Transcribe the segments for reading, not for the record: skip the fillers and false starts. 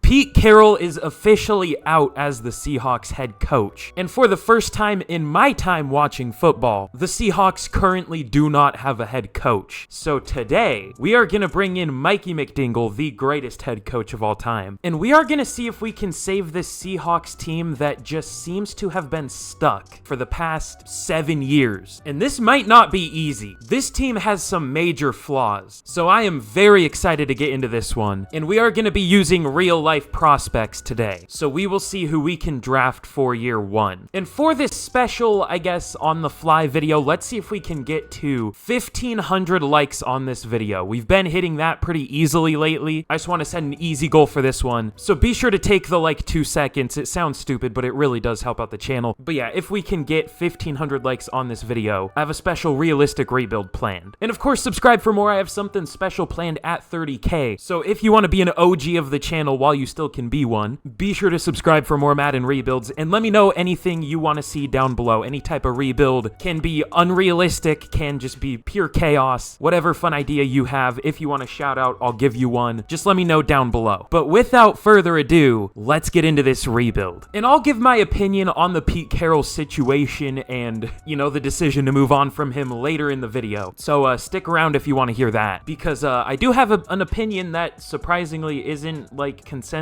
Pete Carroll is officially out as the Seahawks head coach. And for the first time in my time watching football, the Seahawks currently do not have a head coach. So today, we are going to bring in Mikey McDingle, the greatest head coach of all time. And we are going to see if we can save this Seahawks team that just seems to have been stuck for the past 7 years. And this might not be easy. This team has some major flaws. So I am very excited to get into this one. And we are going to be using real life prospects today. So we will see who we can draft for year one. And for this special, I guess, on the fly video, let's see if we can get to 1,500 likes on this video. We've been hitting that pretty easily lately. I just want to set an easy goal for this one. So be sure to take the like 2 seconds. It sounds stupid, but it really does help out the channel. But yeah, if we can get 1,500 likes on this video, I have a special realistic rebuild planned. And of course, subscribe for more. I have something special planned at 30K. So if you want to be an OG of the channel while you still can be one, be sure to subscribe for more Madden rebuilds and let me know anything you want to see down below. Any type of rebuild can be unrealistic, can just be pure chaos, whatever fun idea you have. If you want a shout out, I'll give you one. Just let me know down below. But without further ado, let's get into this rebuild. And I'll give my opinion on the Pete Carroll situation and, you know, the decision to move on from him later in the video. So stick around if you want to hear that, because I do have an opinion that surprisingly isn't like consensus.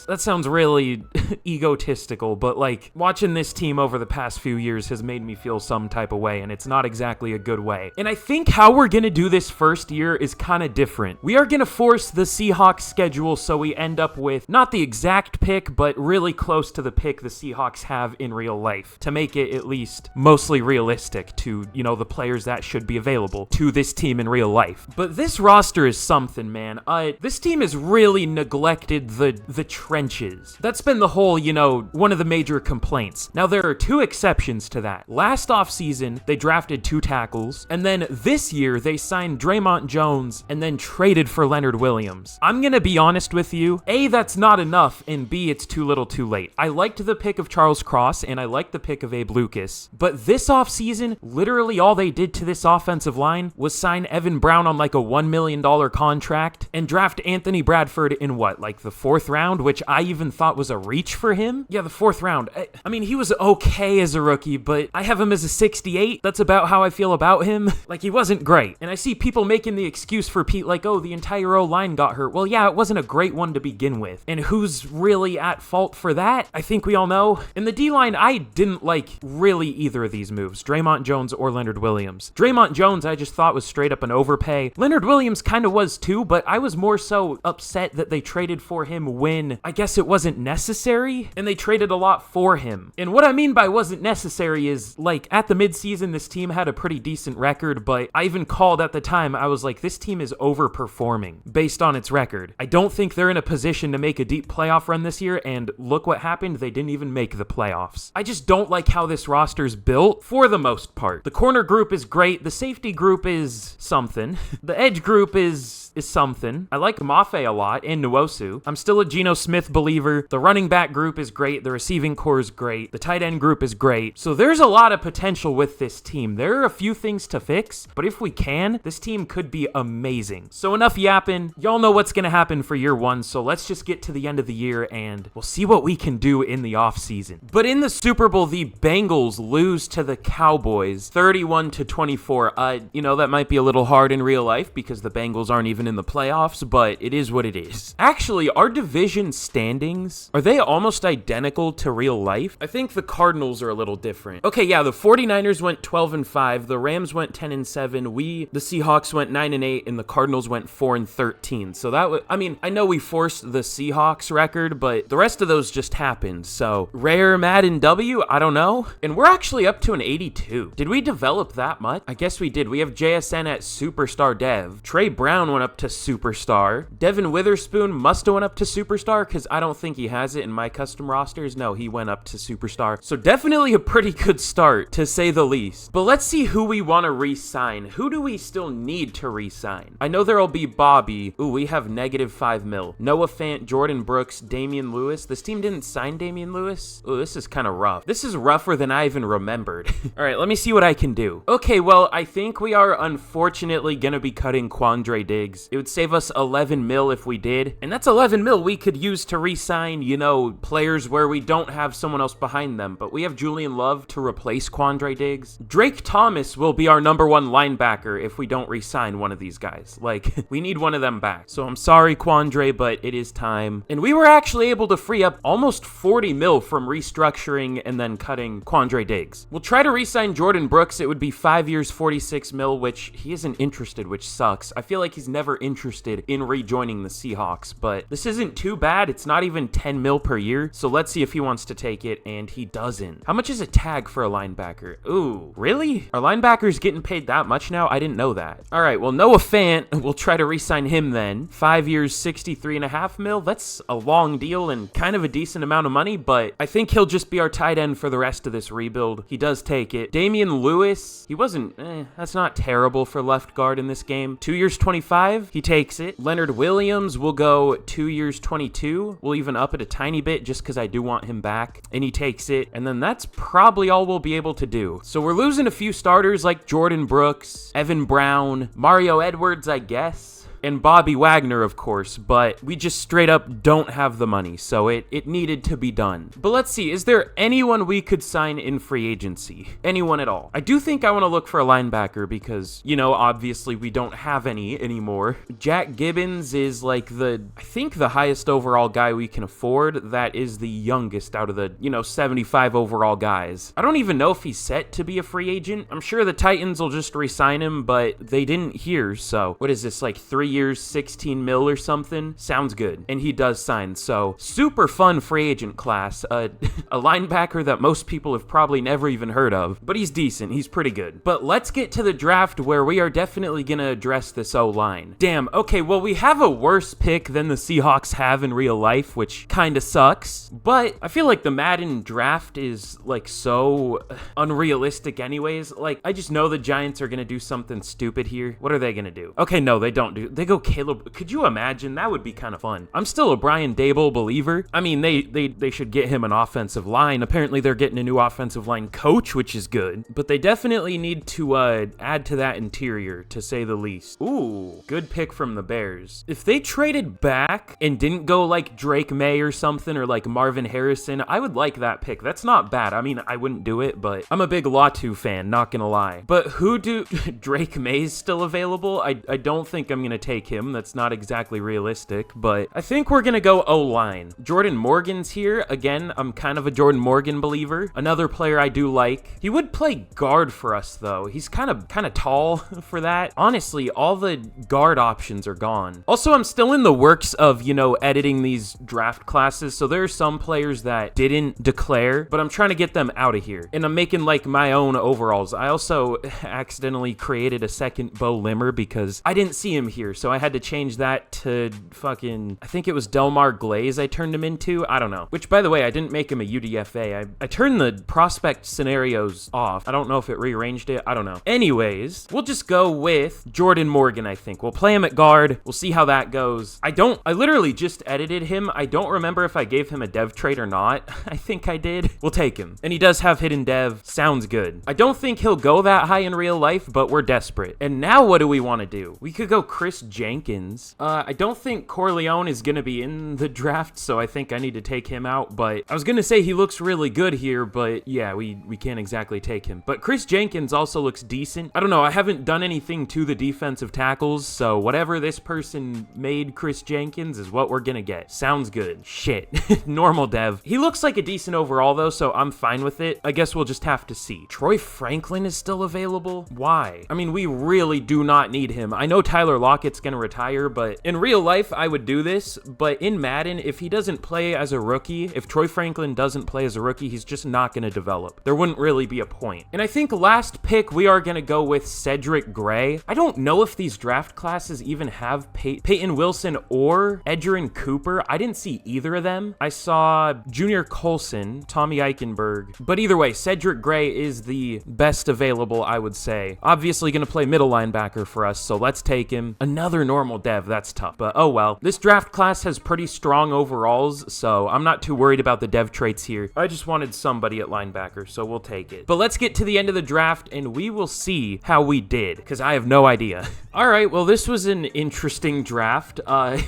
That sounds really egotistical, but like watching this team over the past few years has made me feel some type of way, and it's not exactly a good way. And I think how we're gonna do this first year is kind of different. We are gonna force the Seahawks schedule so we end up with not the exact pick, but really close to the pick the Seahawks have in real life, to make it at least mostly realistic to, you know, the players that should be available to this team in real life. But this roster is something, man. This team has really neglected the trenches. That's been the whole, you know, one of the major complaints. Now, there are 2 exceptions to that. Last offseason, they drafted 2 tackles, and then this year, they signed Draymond Jones and then traded for Leonard Williams. I'm gonna be honest with you. A, that's not enough, and B, it's too little too late. I liked the pick of Charles Cross, and I liked the pick of Abe Lucas, but this offseason, literally all they did to this offensive line was sign Evan Brown on like a $1 million contract and draft Anthony Bradford in what, like the 4th round, which I even thought was a reach for him? Yeah, the 4th round. I mean, he was okay as a rookie, but I have him as a 68. That's about how I feel about him. Like, he wasn't great. And I see people making the excuse for Pete like, oh, the entire O-line got hurt. Well, yeah, it wasn't a great one to begin with. And who's really at fault for that? I think we all know. In the D-line, I didn't like really either of these moves, Draymond Jones or Leonard Williams. Draymond Jones, I just thought was straight up an overpay. Leonard Williams kind of was too, but I was more so upset that they traded for him when I guess it wasn't necessary, and they traded a lot for him. And what I mean by wasn't necessary is, like, at the midseason, this team had a pretty decent record, but I even called at the time, I was like, this team is overperforming based on its record. I don't think they're in a position to make a deep playoff run this year, and look what happened, they didn't even make the playoffs. I just don't like how this roster's built for the most part. The corner group is great, the safety group is something, the edge group is something. I like Mafe a lot, and Nwosu. I'm still a Geno Smith believer. The running back group is great. The receiving core is great. The tight end group is great. So there's a lot of potential with this team. There are a few things to fix, but if we can, this team could be amazing. So enough yapping. Y'all know what's going to happen for year one, so let's just get to the end of the year and we'll see what we can do in the offseason. But in the Super Bowl, the Bengals lose to the Cowboys 31-24. You know, that might be a little hard in real life because the Bengals aren't even in the playoffs, but it is what it is. Actually, our division standings, are they almost identical to real life? I think the Cardinals are a little different. Okay, yeah, the 49ers went 12-5, the Rams went 10-7, the Seahawks went 9-8, and the Cardinals went 4-13. So that was, I mean, I know we forced the Seahawks record, but the rest of those just happened. So rare Madden W, I don't know. And we're actually up to an 82. Did we develop that much? I guess we did. We have JSN at Superstar Dev. Trey Brown went up to Superstar. Devin Witherspoon must have went up to Superstar because I don't think he has it in my my custom rosters. No, he went up to superstar. So definitely a pretty good start, to say the least. But let's see who we want to re-sign. Who do we still need to re-sign? I know there'll be Bobby. Ooh, we have -5 mil. Noah Fant, Jordan Brooks, Damian Lewis. This team didn't sign Damian Lewis. Ooh, this is kind of rough. This is rougher than I even remembered. All right, let me see what I can do. Okay, well, I think we are unfortunately going to be cutting Quandre Diggs. It would save us 11 mil if we did. And that's 11 mil we could use to re-sign, you know, players where we don't have someone else behind them. But we have Julian Love to replace Quandre Diggs. Drake Thomas will be our #1 linebacker if we don't re-sign one of these guys. Like, we need one of them back. So I'm sorry, Quandre, but it is time. And we were actually able to free up almost 40 mil from restructuring and then cutting Quandre Diggs. We'll try to re-sign Jordan Brooks. It would be 5 years, 46 mil, which he isn't interested, which sucks. I feel like he's never interested in rejoining the Seahawks, but this isn't too bad. It's not even 10 mil per year. So let's see if he wants to take it, and he doesn't. How much is a tag for a linebacker? Ooh, really? Are linebackers getting paid that much now? I didn't know that. All right, well, Noah Fant, we'll try to re-sign him then. 5 years, 63.5 mil. That's a long deal and kind of a decent amount of money, but I think he'll just be our tight end for the rest of this rebuild. He does take it. Damian Lewis, he wasn't, that's not terrible for left guard in this game. 2 years, 25, he takes it. Leonard Williams will go 2 years, 22. We'll even up it a tiny bit just because I do want him back, and he takes it. And then that's probably all we'll be able to do. So we're losing a few starters like Jordan Brooks, Evan Brown, Mario Edwards, I guess, and Bobby Wagner, of course, but we just straight up don't have the money, so it needed to be done. But let's see, is there anyone we could sign in free agency? Anyone at all? I do think I want to look for a linebacker because, you know, obviously we don't have any anymore. Jack Gibbons is like I think the highest overall guy we can afford. That is the youngest out of the, 75 overall guys. I don't even know if he's set to be a free agent. I'm sure the Titans will just re-sign him, but they didn't here, so what is this, like 3 years, 16 mil or something? Sounds good. And he does sign, so super fun free agent class. A linebacker that most people have probably never even heard of, but he's decent. He's pretty good. But let's get to the draft where we are definitely going to address this O-line. Damn, okay, well, we have a worse pick than the Seahawks have in real life, which kind of sucks, but I feel like the Madden draft is like so unrealistic anyways. Like, I just know the Giants are going to do something stupid here. What are they going to do? Okay, no, they don't do. They go Caleb. Could you imagine? That would be kind of fun. I'm still a Brian Dable believer. I mean, they should get him an offensive line. Apparently, they're getting a new offensive line coach, which is good. But they definitely need to add to that interior, to say the least. Ooh, good pick from the Bears. If they traded back and didn't go like Drake May or something, or like Marvin Harrison, I would like that pick. That's not bad. I mean, I wouldn't do it, but I'm a big Latu fan, not gonna lie. But who do... Drake May's still available? I don't think I'm gonna take him. That's not exactly realistic, but I think we're gonna go O-line. Jordan Morgan's here. Again, I'm kind of a Jordan Morgan believer. Another player I do like. He would play guard for us, though. He's kind of tall for that. Honestly, all the guard options are gone. Also, I'm still in the works of, editing these draft classes, so there are some players that didn't declare, but I'm trying to get them out of here. And I'm making, like, my own overalls. I also accidentally created a second Bo Limmer because I didn't see him here, so I had to change that to fucking, I think it was Delmar Glaze I turned him into. I don't know. Which, by the way, I didn't make him a UDFA. I turned the prospect scenarios off. I don't know if it rearranged it. I don't know. Anyways, we'll just go with Jordan Morgan, I think. We'll play him at guard. We'll see how that goes. I literally just edited him. I don't remember if I gave him a dev trait or not. I think I did. We'll take him. And he does have hidden dev. Sounds good. I don't think he'll go that high in real life, but we're desperate. And now what do we want to do? We could go Chris Jenkins. I don't think Corleone is going to be in the draft, so I think I need to take him out, but I was going to say he looks really good here, but yeah, we can't exactly take him. But Chris Jenkins also looks decent. I don't know, I haven't done anything to the defensive tackles, so whatever this person made Chris Jenkins is what we're going to get. Sounds good. Shit. Normal dev. He looks like a decent overall, though, so I'm fine with it. I guess we'll just have to see. Troy Franklin is still available? Why? I mean, we really do not need him. I know Tyler Lockett's GOAT's gonna retire, but in real life, I would do this. But in Madden, if he doesn't play as a rookie, if Troy Franklin doesn't play as a rookie, he's just not gonna develop. There wouldn't really be a point. And I think last pick, we are gonna go with Cedric Gray. I don't know if these draft classes even have Peyton Wilson or Edgerrin Cooper. I didn't see either of them. I saw Junior Colson, Tommy Eichenberg, but either way, Cedric Gray is the best available, I would say. Obviously gonna play middle linebacker for us, so let's take him. Another normal dev, that's tough, but oh well. This draft class has pretty strong overalls, so I'm not too worried about the dev traits here. I just wanted somebody at linebacker, so we'll take it. But let's get to the end of the draft, and we will see how we did, because I have no idea. All right, well, this was an interesting draft. I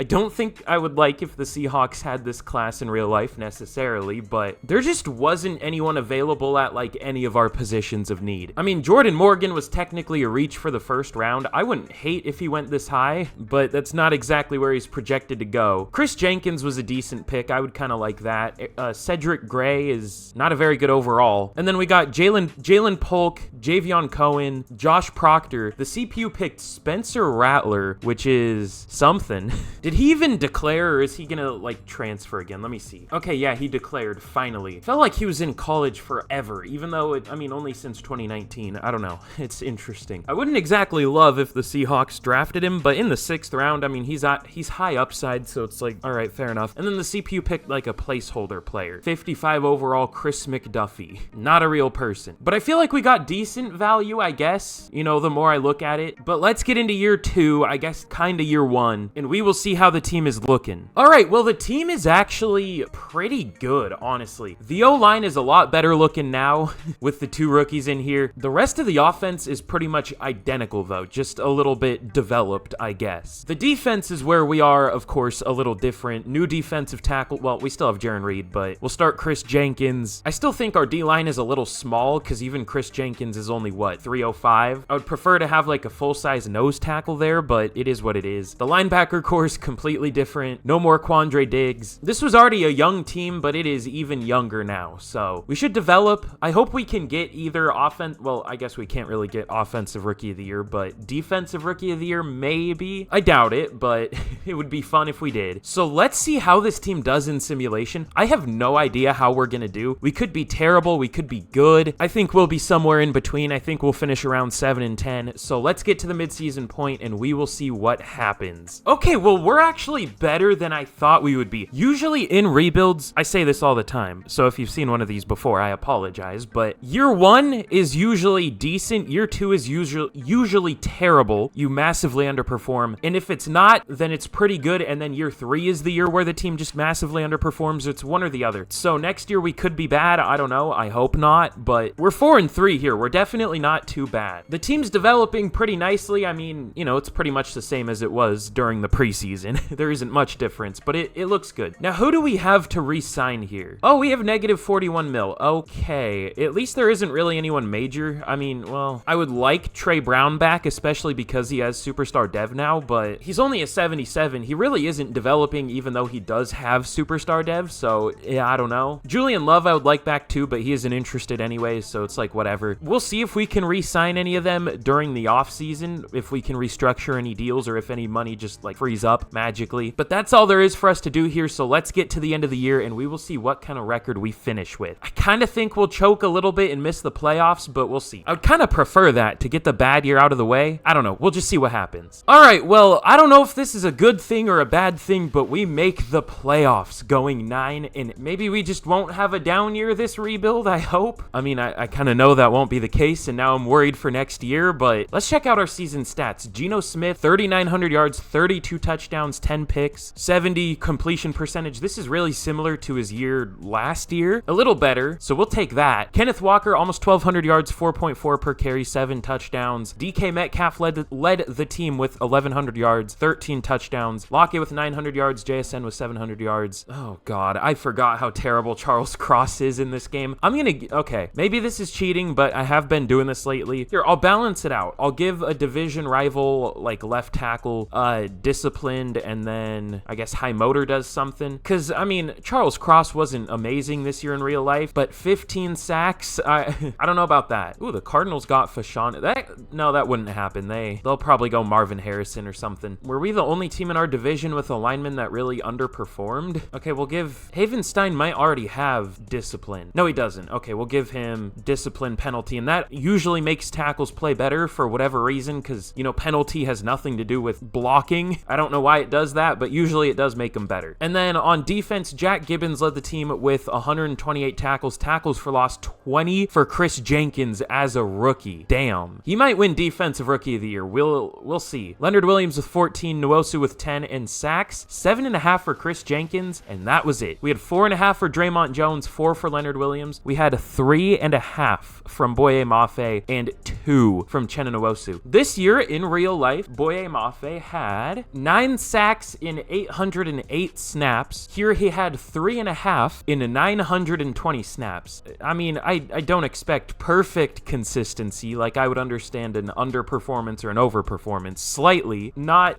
don't think I would like if the Seahawks had this class in real life necessarily, but there just wasn't anyone available at like any of our positions of need. I mean, Jordan Morgan was technically a reach for the first round. I wouldn't hate if he went this high, but that's not exactly where he's projected to go. Chris Jenkins was a decent pick. I would kind of like that. Cedric Gray is not a very good overall. And then we got Jalen Polk, Javion Cohen, Josh Proctor. The CPU picked Spencer Rattler, which is something. Did he even declare, or is he gonna like transfer again? Let me see. Okay, yeah, he declared finally. Felt like he was in college forever, even though I mean, only since 2019. I don't know. It's interesting. I wouldn't exactly love if the Seahawks drafted him, but in the 6th round, I mean, he's high upside, so it's like, all right, fair enough. And then the CPU picked like a placeholder player. 55 overall, Chris McDuffie. Not a real person. But I feel like we got decent value, I guess, you know, the more I look at it. But let's get into year 2, I guess kind of year 1, and we will see how the team is looking. All right, well, the team is actually pretty good, honestly. The O-line is a lot better looking now with the 2 rookies in here. The rest of the offense is pretty much identical, though, just a little bit developed, I guess. The defense is where we are, of course, a little different. New defensive tackle. Well, we still have Jaron Reed, but we'll start Chris Jenkins. I still think our D-line is a little small because even Chris Jenkins is only, what, 305? I would prefer to have like a full-size nose tackle there, but it is what it is. The linebacker core is completely different. No more Quandre Diggs. This was already a young team, but it is even younger now, so we should develop. I hope we can get either well, I guess we can't really get offensive rookie of the year, but defensive rookie of the year, maybe. I doubt it, but it would be fun if we did. So let's see how this team does in simulation. I have no idea how we're gonna do. We could be terrible, we could be good. I think we'll be somewhere in between. I think we'll finish around 7 and 10. So let's get to the midseason point and we will see what happens. Okay, well, we're actually better than I thought we would be. Usually in rebuilds, I say this all the time, so if you've seen one of these before, I apologize, but year 1 is usually decent, year 2 is usually terrible, you massively underperform, and if it's not, then it's pretty good, and then year 3 is the year where the team just massively underperforms. It's one or the other. So next year we could be bad, I don't know, I hope not, but we're 4 and 3 here. We're definitely not too bad. The team's developing pretty nicely. I mean, you know, it's pretty much the same as it was during the preseason. There isn't much difference, but it looks good. Now, who do we have to re-sign here? Oh, we have negative 41 mil. Okay, at least there isn't really anyone major. I mean, well, I would like Trey Brown back, especially because he has superstar dev now, but he's only a 77. He really isn't developing, even though he does have superstar dev, so yeah, I don't know. Julian Love I would like back too, but he isn't interested anyways, so it's like whatever. We'll see if we can re-sign any of them during the offseason, if we can restructure any deals, or if any money just like frees up magically. But that's all there is for us to do here, so let's get to the end of the year and we will see what kind of record we finish with. I kind of think we'll choke a little bit and miss the playoffs, but we'll see. I would kind of prefer that to get the bad year out of the way. I don't know. We'll just see what happens. All right, well, I don't know if this is a good thing or a bad thing, but we make the playoffs going 9, and maybe we just won't have a down year this rebuild, I hope. I mean, I kind of know that won't be the case, and now I'm worried for next year, but let's check out our season stats. Geno Smith, 3,900 yards, 32 touchdowns, 10 picks, 70 completion percentage. This is really similar to his year last year. A little better, so we'll take that. Kenneth Walker, almost 1,200 yards, 4.4 per carry, 7 touchdowns. DK Metcalf led the team with 1,100 yards, 13 touchdowns. Lockett with 900 yards, JSN with 700 yards. Oh, God, I forgot how terrible Charles Cross is in this game. Okay, maybe this is cheating, but I have have been doing this lately. Here, I'll balance it out. I'll give a division rival, like left tackle, disciplined, and then I guess high motor does something. Because, I mean, Charles Cross wasn't amazing this year in real life, but 15 sacks, I don't know about that. Ooh, the Cardinals got Fashawn. No, that wouldn't happen. They'll probably go Marvin Harrison or something. Were we the only team in our division with a lineman that really underperformed? Okay, we'll give... Havenstein might already have discipline. No, he doesn't. Okay, we'll give him discipline penalty, and that usually makes tackles play better for whatever reason, because, you know, penalty has nothing to do with blocking. I don't know why it does that, but usually it does make them better. And then on defense, Jack Gibbons led the team with 128 tackles. Tackles for loss 20 for Chris Jenkins as a rookie. Damn. He might win Defensive Rookie of the Year. We'll see. Leonard Williams with 14, Nwosu with 10, and sacks 7.5 for Chris Jenkins, and that was it. We had 4.5 for Draymond Jones, 4 for Leonard Williams. We had 3.5 from Boye Mafe and 2 from Uchenna Nwosu. This year in real life, Boye Mafe had 9 sacks in 808 snaps. Here he had 3.5 in 920 snaps. I mean, I don't expect perfect consistency. Like, I would understand an underperformance or an overperformance slightly, not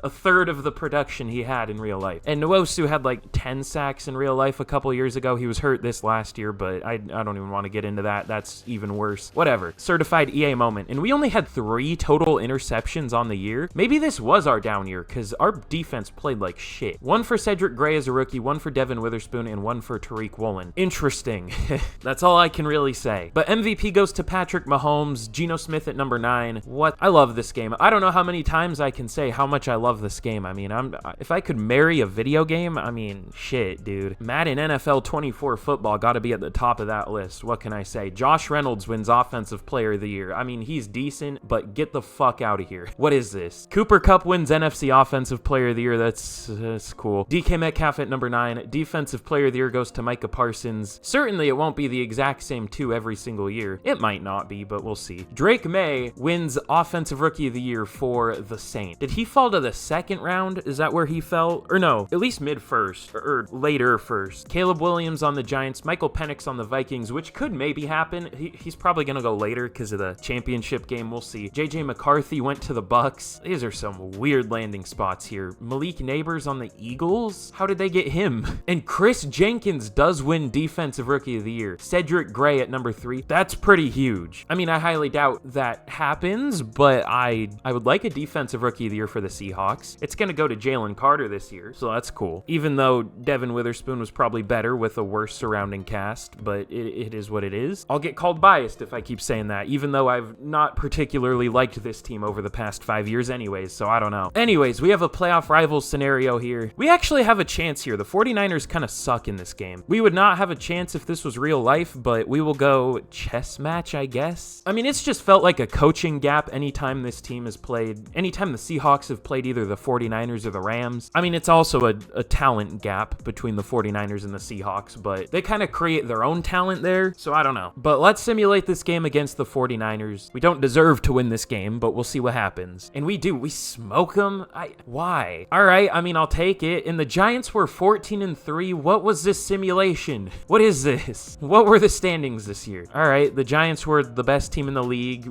a third of the production he had in real life. And Nwosu had like 10 sacks in real life a couple years ago. He was hurt this last year, but I don't even want to get into that. That's even worse. Whatever. Certified EA moment. And we only had 3 total interceptions on the year. Maybe this was our down year, because our defense played like shit. 1 for Cedric Gray as a rookie, 1 for Devin Witherspoon, and 1 for Tariq Woolen. Interesting. That's all I can really say. But MVP goes to Patrick Mahomes, Geno Smith at number 9. What? I love this game. I don't know how many times I can say how much I love this game. I mean, if I could marry a video game, I mean, shit, dude. Madden NFL 24 football got to be at the top of that list. What can I say? Josh Reynolds wins Offensive Player of the Year. I mean, he's decent, but get the fuck out of here. What is this? Cooper Kupp wins NFC Offensive Player of the Year. That's cool. DK Metcalf at number 9. Defensive Player of the Year goes to Micah Parsons. Certainly, it won't be the exact same 2 every single year. It might not be, but we'll see. Drake May wins Offensive Rookie of the Year for the Saints. Did he fall to the second round? Is that where he fell? Or no, at least mid-first, or later first. Caleb Williams on the Giants, Michael Penix on the Vikings, which could maybe happen. He's probably going to go later because of the championship game. We'll see. JJ McCarthy went to the Bucks. These are some weird landing spots here. Malik Neighbors on the Eagles? How did they get him? And Chris Jenkins does win Defensive Rookie of the Year. Cedric Gray at number 3. That's pretty huge. I mean, I highly doubt that happens, but I would like a Defensive Rookie of the Year for the Seahawks. It's going to go to Jalen Carter this year, so that's cool. Even though Devin Witherspoon was probably better with a worse surrounding cast, but it is what it is. I'll get called biased if I keep saying that, even though I've not particularly liked this team over the past 5 years anyways, so I don't know. Anyways, we have a playoff rivals scenario here. We actually have a chance here. The 49ers kind of suck in this game. We would not have a chance if this was real life, but we will go chess match, I guess. I mean, it's just felt like a coaching gap anytime this team has played, anytime the Seahawks have played either the 49ers or the Rams. I mean, it's also a talent gap between the 49ers and the Seahawks, but they kind of create their own talent there, so I don't know. But let's simulate this game against the 49ers. We don't deserve to win this game, but we'll see what happens. And we do. We smoke them? Why? All right, I mean, I'll take it. And the Giants were 14-3. What was this simulation? What is this? What were the standings this year? All right, the Giants were the best team in the league.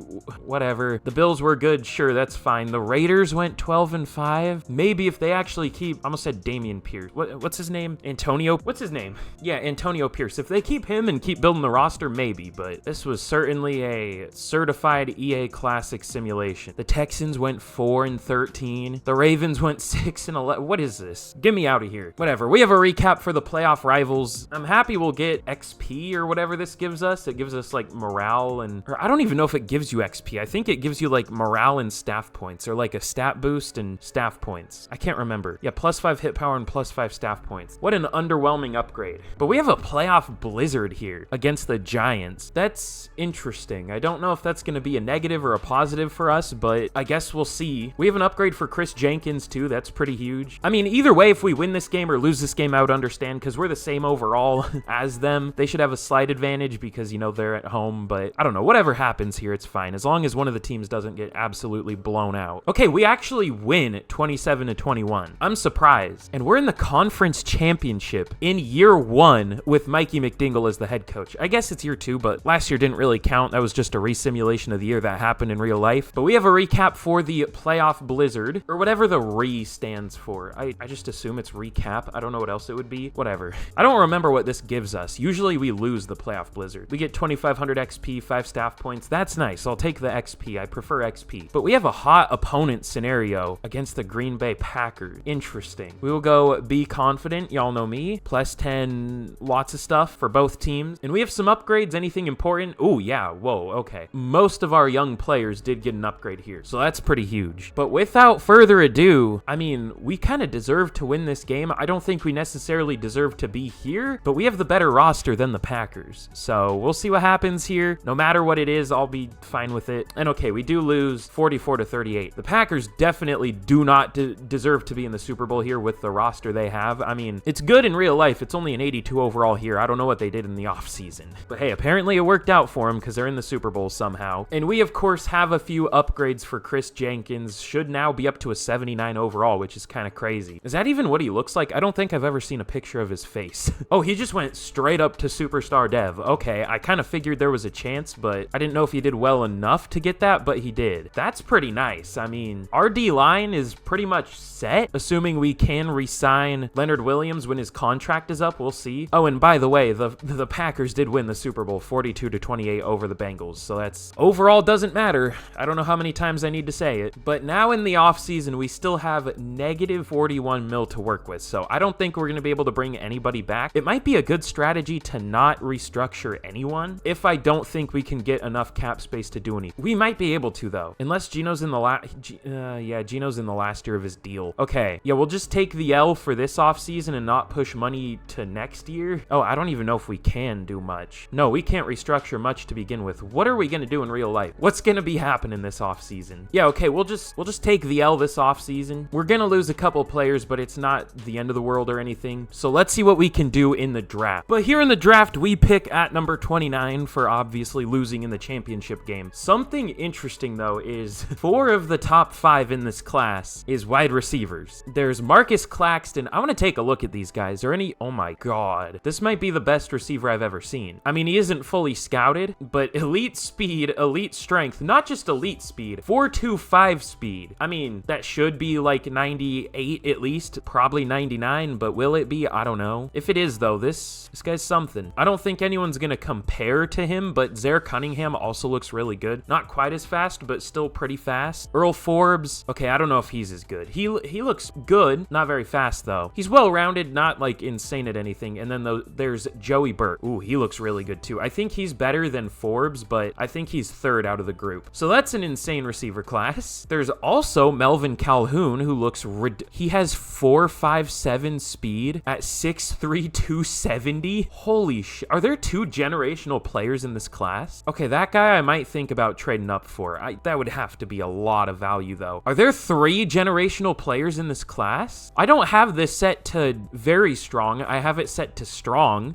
Whatever. The Bills were good. Sure, that's fine. The Raiders went 12-5. Maybe if they actually keep, I almost said Damian Pierce. What's his name? Antonio? What's his name? Yeah, Antonio Pierce. If they keep him and keep building the roster, maybe, but this was certainly a certified EA Classic simulation. The Texans went 4-13. The Ravens went 6-11. What is this? Get me out of here. Whatever. We have a recap for the playoff rivals. I'm happy we'll get XP or whatever this gives us. It gives us like morale or I don't even know if it gives you XP. I think it gives you like morale and staff points, or like a stat boost and staff points. I can't remember. Yeah, +5 hit power and +5 staff points. What an underwhelming upgrade. But we have a playoff blizzard here against the Giants. That's interesting. I don't know if that's going to be a negative or a positive for us, but I guess we'll see. We have an upgrade for Chris Jenkins too. That's pretty huge. I mean, either way, if we win this game or lose this game, I would understand, because we're the same overall as them. They should have a slight advantage because, you know, they're at home, but I don't know. Whatever happens here, it's fine, as long as one of the teams doesn't get absolutely blown out. Okay, we actually win 27-21. I'm surprised. And we're in the conference championship in year 1 with Mikey McDingle as the head coach. I guess it's year 2, but last year didn't didn't really count. That was just a resimulation of the year that happened in real life. But we have a recap for the playoff blizzard, or whatever the re stands for. I just assume it's recap. I don't know what else it would be. Whatever. I don't remember what this gives us. Usually we lose the playoff blizzard. We get 2,500 XP, 5 staff points. That's nice. I'll take the XP. I prefer XP. But we have a hot opponent scenario against the Green Bay Packers. Interesting. We will go be confident. Y'all know me. Plus 10, lots of stuff for both teams. And we have some upgrades. Anything important? Oh, yeah. Whoa, okay. Most of our young players did get an upgrade here, so that's pretty huge. But without further ado, I mean, we kind of deserve to win this game. I don't think we necessarily deserve to be here, but we have the better roster than the Packers. So we'll see what happens here. No matter what it is, I'll be fine with it. And okay, we do lose 44-38. The Packers definitely do not deserve to be in the Super Bowl here with the roster they have. I mean, it's good in real life. It's only an 82 overall here. I don't know what they did in the offseason. But hey, apparently it worked out for them because they're in the Super Bowl somehow. And we, of course, have a few upgrades for Chris Jenkins. Should now be up to a 79 overall, which is kind of crazy. Is that even what he looks like? I don't think I've ever seen a picture of his face. Oh, he just went straight up to Superstar Dev. Okay, I kind of figured there was a chance, but I didn't know if he did well enough to get that, but he did. That's pretty nice. I mean, our D-line is pretty much set, assuming we can re-sign Leonard Williams when his contract is up. We'll see. Oh, and by the way, the Packers did win the Super Bowl 42-28 over the Bengals, so that's overall doesn't matter. I don't know how many times I need to say it, but now in the offseason, we still have negative 41 mil to work with, so I don't think we're going to be able to bring anybody back. It might be a good strategy to not restructure anyone if I don't think we can get enough cap space to do anything. We might be able to, though, unless Gino's in the Gino's in the last year of his deal. Okay, yeah, we'll just take the L for this offseason and not push money to next year. Oh, I don't even know if we can do much. No, we can't restructure much to begin with. What are we going to do in real life? What's going to be happening this offseason? Yeah, okay, we'll just take the L this offseason. We're going to lose a couple players, but it's not the end of the world or anything. So let's see what we can do in the draft. But here in the draft, we pick at number 29 for obviously losing in the championship game. Something interesting, though, is 4 of the top 5 in this class is wide receivers. There's Marcus Claxton. I want to take a look at these guys. Oh my God. This might be the best receiver I've ever seen. I mean, he isn't fully scouted, but elite speed, elite strength, not just elite speed, 4.25 speed. I mean, that should be like 98 at least, probably 99, but will it be? I don't know. If it is, though, this guy's something. I don't think anyone's going to compare to him, but Zaire Cunningham also looks really good. Not quite as fast, but still pretty fast. Earl Forbes. Okay, I don't know if he's as good. He looks good, not very fast, though. He's well-rounded, not like insane at anything. And then there's Joey Burt. Ooh, he looks really good, too. I think he's better than Forbes, but I think he's third out of the group. So that's an insane receiver class. There's also Melvin Calhoun, who looks he has 4.57 speed at 6'3", 270. Holy shit. Are there 2 generational players in this class? Okay, that guy I might think about trading up for. That would have to be a lot of value, though. Are there 3 generational players in this class? I don't have this set to very strong. I have it set to strong.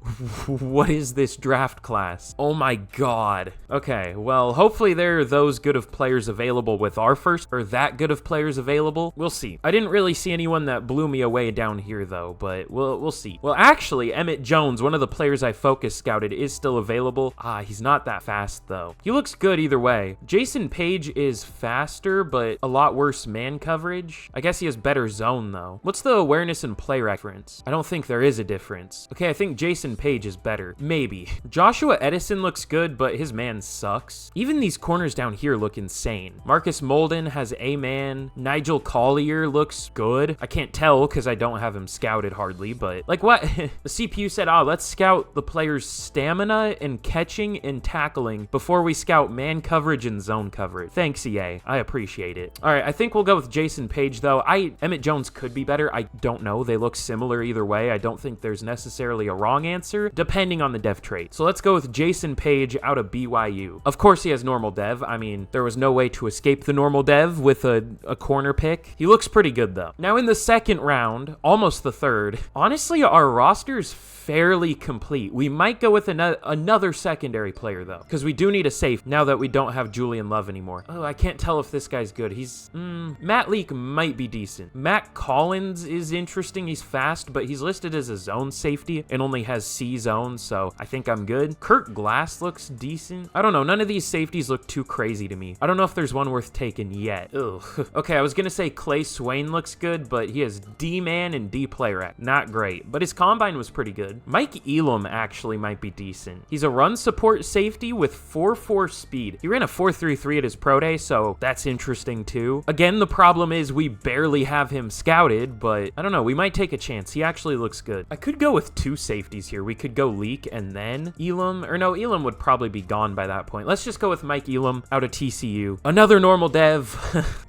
What is this draft class? Oh my God. Okay, well, hopefully there are those good of players available with our first, or that good of players available. We'll see. I didn't really see anyone that blew me away down here, though, but we'll see. Well, actually, Emmett Jones, one of the players I focus scouted, is still available. He's not that fast, though. He looks good either way. Jason Page is faster, but a lot worse man coverage. I guess he has better zone, though. What's the awareness and play reference? I don't think there is a difference. Okay, I think Jason Page is better. Maybe. Joshua Edison looks good, but his man sucks. Even these corners down here look insane. Marcus Molden has a man. Nigel Collier looks good. I can't tell because I don't have him scouted hardly, but like what? The CPU said, let's scout the player's stamina and catching and tackling before we scout man coverage and zone coverage. Thanks, EA. I appreciate it. All right, I think we'll go with Jason Page, though. Emmett Jones could be better. I don't know. They look similar either way. I don't think there's necessarily a wrong answer, depending on the dev trait. So let's go with Jason Page out of BYU. Of course, he has normal dev. I mean, there was no way to escape the normal dev with a corner pick. He looks pretty good, though. Now, in the second round, almost the third, honestly, our roster's fairly complete. We might go with another secondary player, though, because we do need a safe now that we don't have Julian Love anymore. Oh, I can't tell if this guy's good. Matt Leak might be decent. Matt Collins is interesting. He's fast, but he's listed as a zone safety and only has C zone, so I think I'm good. Kurt Glass looks looks decent. I don't know. None of these safeties look too crazy to me. I don't know if there's one worth taking yet. Ugh. Okay, I was gonna say Clay Swain looks good, but he has D-man and D-player act. Not great, but his combine was pretty good. Mike Elam actually might be decent. He's a run support safety with 4.4 speed. He ran a 4.33 at his pro day, so that's interesting too. Again, the problem is we barely have him scouted, but I don't know. We might take a chance. He actually looks good. I could go with two safeties here. We could go Leak and then Elam, or no, Elam would probably be gone by that point. Let's just go with Mike Elam out of TCU. Another normal dev.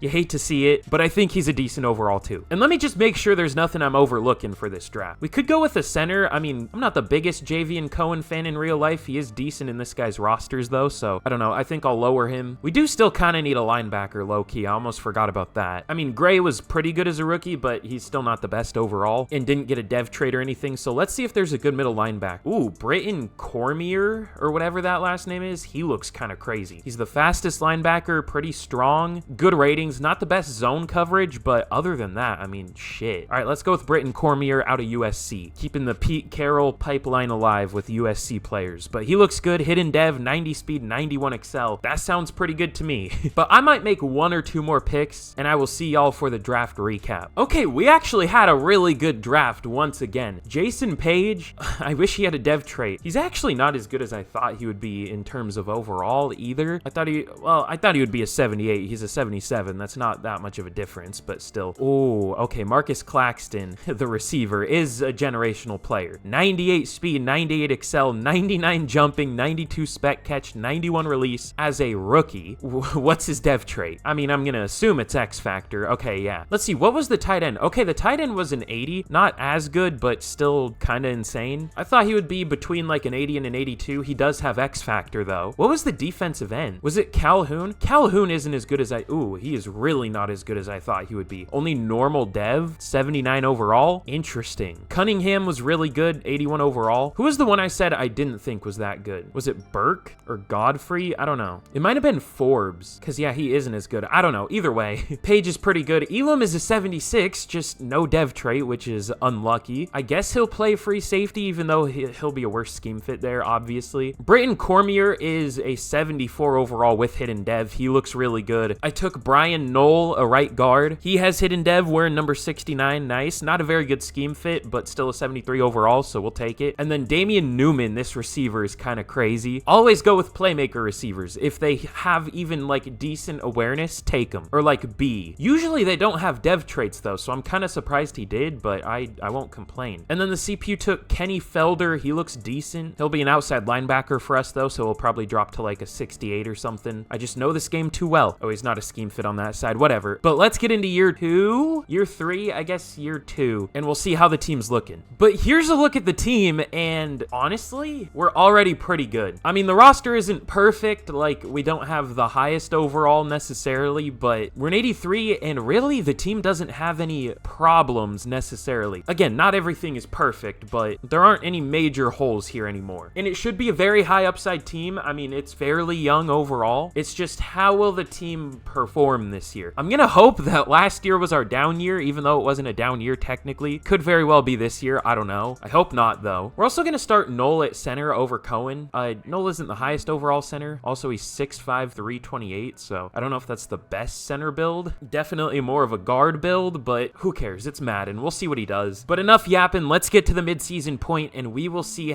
You hate to see it, but I think he's a decent overall too. And let me just make sure there's nothing I'm overlooking for this draft. We could go with a center. I mean, I'm not the biggest Javian Cohen fan in real life. He is decent in this guy's rosters though, so I don't know. I think I'll lower him. We do still kind of need a linebacker low-key. I almost forgot about that. I mean, Gray was pretty good as a rookie, but he's still not the best overall and didn't get a dev trade or anything, so let's see if there's a good middle linebacker. Ooh, Britton Cormier, or whatever that last name is. He looks kind of crazy. He's the fastest linebacker, pretty strong, good ratings, not the best zone coverage, but other than that, I mean, shit. All right, let's go with Britton Cormier out of USC, keeping the Pete Carroll pipeline alive with USC players, but he looks good. Hidden dev, 90 speed, 91 excel. That sounds pretty good to me, but I might make one or two more picks, and I will see y'all for the draft recap. Okay, we actually had a really good draft once again. Jason Page, I wish he had a dev trait. He's actually not as good as I thought he would be in terms of overall either. I thought he would be a 78. He's a 77. That's not that much of a difference, but still. Oh, okay. Marcus Claxton, the receiver, is a generational player. 98 speed, 98 excel, 99 jumping, 92 spec catch, 91 release as a rookie. What's his dev trait? I mean, I'm gonna assume it's X Factor. Okay, yeah. Let's see. What was the tight end? Okay, the tight end was an 80. Not as good, but still kind of insane. I thought he would be between like an 80 and an 82. He does have X Factor though. What was the defensive end? Was it Calhoun? Calhoun isn't as good as he is really not as good as I thought he would be. Only normal dev, 79 overall. Interesting. Cunningham was really good, 81 overall. Who was the one I said I didn't think was that good? Was it Burke or Godfrey? I don't know. It might have been Forbes, because yeah, he isn't as good. I don't know. Either way, Page is pretty good. Elam is a 76, just no dev trait, which is unlucky. I guess he'll play free safety, even though he'll be a worse scheme fit there, obviously. Britton Cormier is a 74 overall with hidden dev. He looks really good. I took Brian Knoll, a right guard. He has hidden dev, wearing number 69. Nice. Not a very good scheme fit, but still a 73 overall, so we'll take it. And then Damian Newman, this receiver, is kind of crazy. Always go with playmaker receivers. If they have even like decent awareness, take them. Or like B. Usually they don't have dev traits though, so I'm kind of surprised he did, but I won't complain. And then the CPU took Kenny Felder. He looks decent. He'll be an outside linebacker for us though, so he'll probably drop to like a 68 or something. I just know this game too well. Oh, he's not a scheme fit on that side, whatever. But let's get into year 2, year 3, I guess year 2, and we'll see how the team's looking. But here's a look at the team, and honestly, we're already pretty good. I mean, the roster isn't perfect, like we don't have the highest overall necessarily, but we're an 83, and really the team doesn't have any problems necessarily. Again, not everything is perfect, but there aren't any major holes here anymore. And it should be a very high upside team. I mean, it's fairly young overall. It's just how will the team perform this year? I'm gonna hope that last year was our down year, even though it wasn't a down year technically. Could very well be this year. I don't know. I hope not though. We're also gonna start Knoll at center over Cohen. Knoll isn't the highest overall center. Also, he's 6'5", 328, so I don't know if that's the best center build. Definitely more of a guard build, but who cares? It's Madden. We'll see what he does. But enough yapping. Let's get to the midseason point, and we'll just see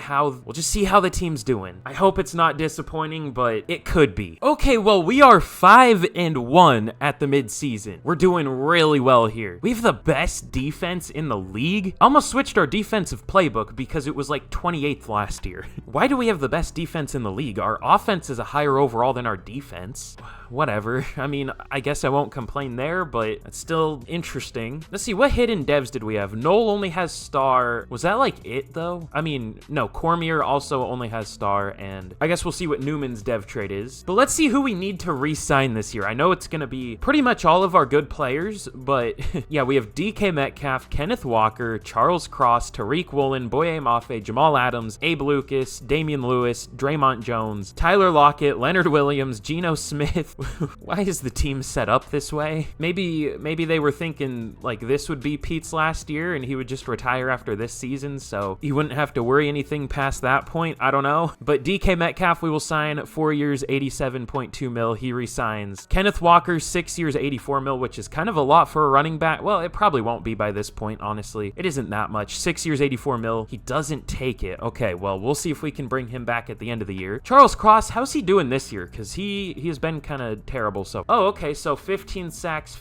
how the team's doing. I hope it's not disappointing, but it could be. Okay, well, we are 5-1 at the midseason. We're doing really well here. We have the best defense in the league. I almost switched our defensive playbook because it was like 28th last year. Why do we have the best defense in the league? Our offense is a higher overall than our defense. Whatever. I mean, I guess I won't complain there, but it's still interesting. Let's see, what hidden devs did we have? Knoll only has star. Was that like it though? I mean, no, Cormier also only has star, and I guess we'll see what Newman's dev trait is. But let's see who we need to re-sign this year. I know it's gonna be pretty much all of our good players, but yeah, we have DK Metcalf, Kenneth Walker, Charles Cross, Tariq Woolen, Boye Mafe, Jamal Adams, Abe Lucas, Damian Lewis, Draymond Jones, Tyler Lockett, Leonard Williams, Geno Smith, Why is the team set up this way? Maybe they were thinking like this would be Pete's last year and he would just retire after this season, so he wouldn't have to worry anything past that point. I don't know. But DK Metcalf, we will sign 4 years, 87.2 mil. He resigns. Kenneth Walker, 6 years, 84 mil, which is kind of a lot for a running back. Well, it probably won't be by this point, honestly. It isn't that much. 6 years, 84 mil. He doesn't take it. Okay, well, we'll see if we can bring him back at the end of the year. Charles Cross, how's he doing this year? Because he has been kind of terrible. So, oh, okay, so 15 sacks,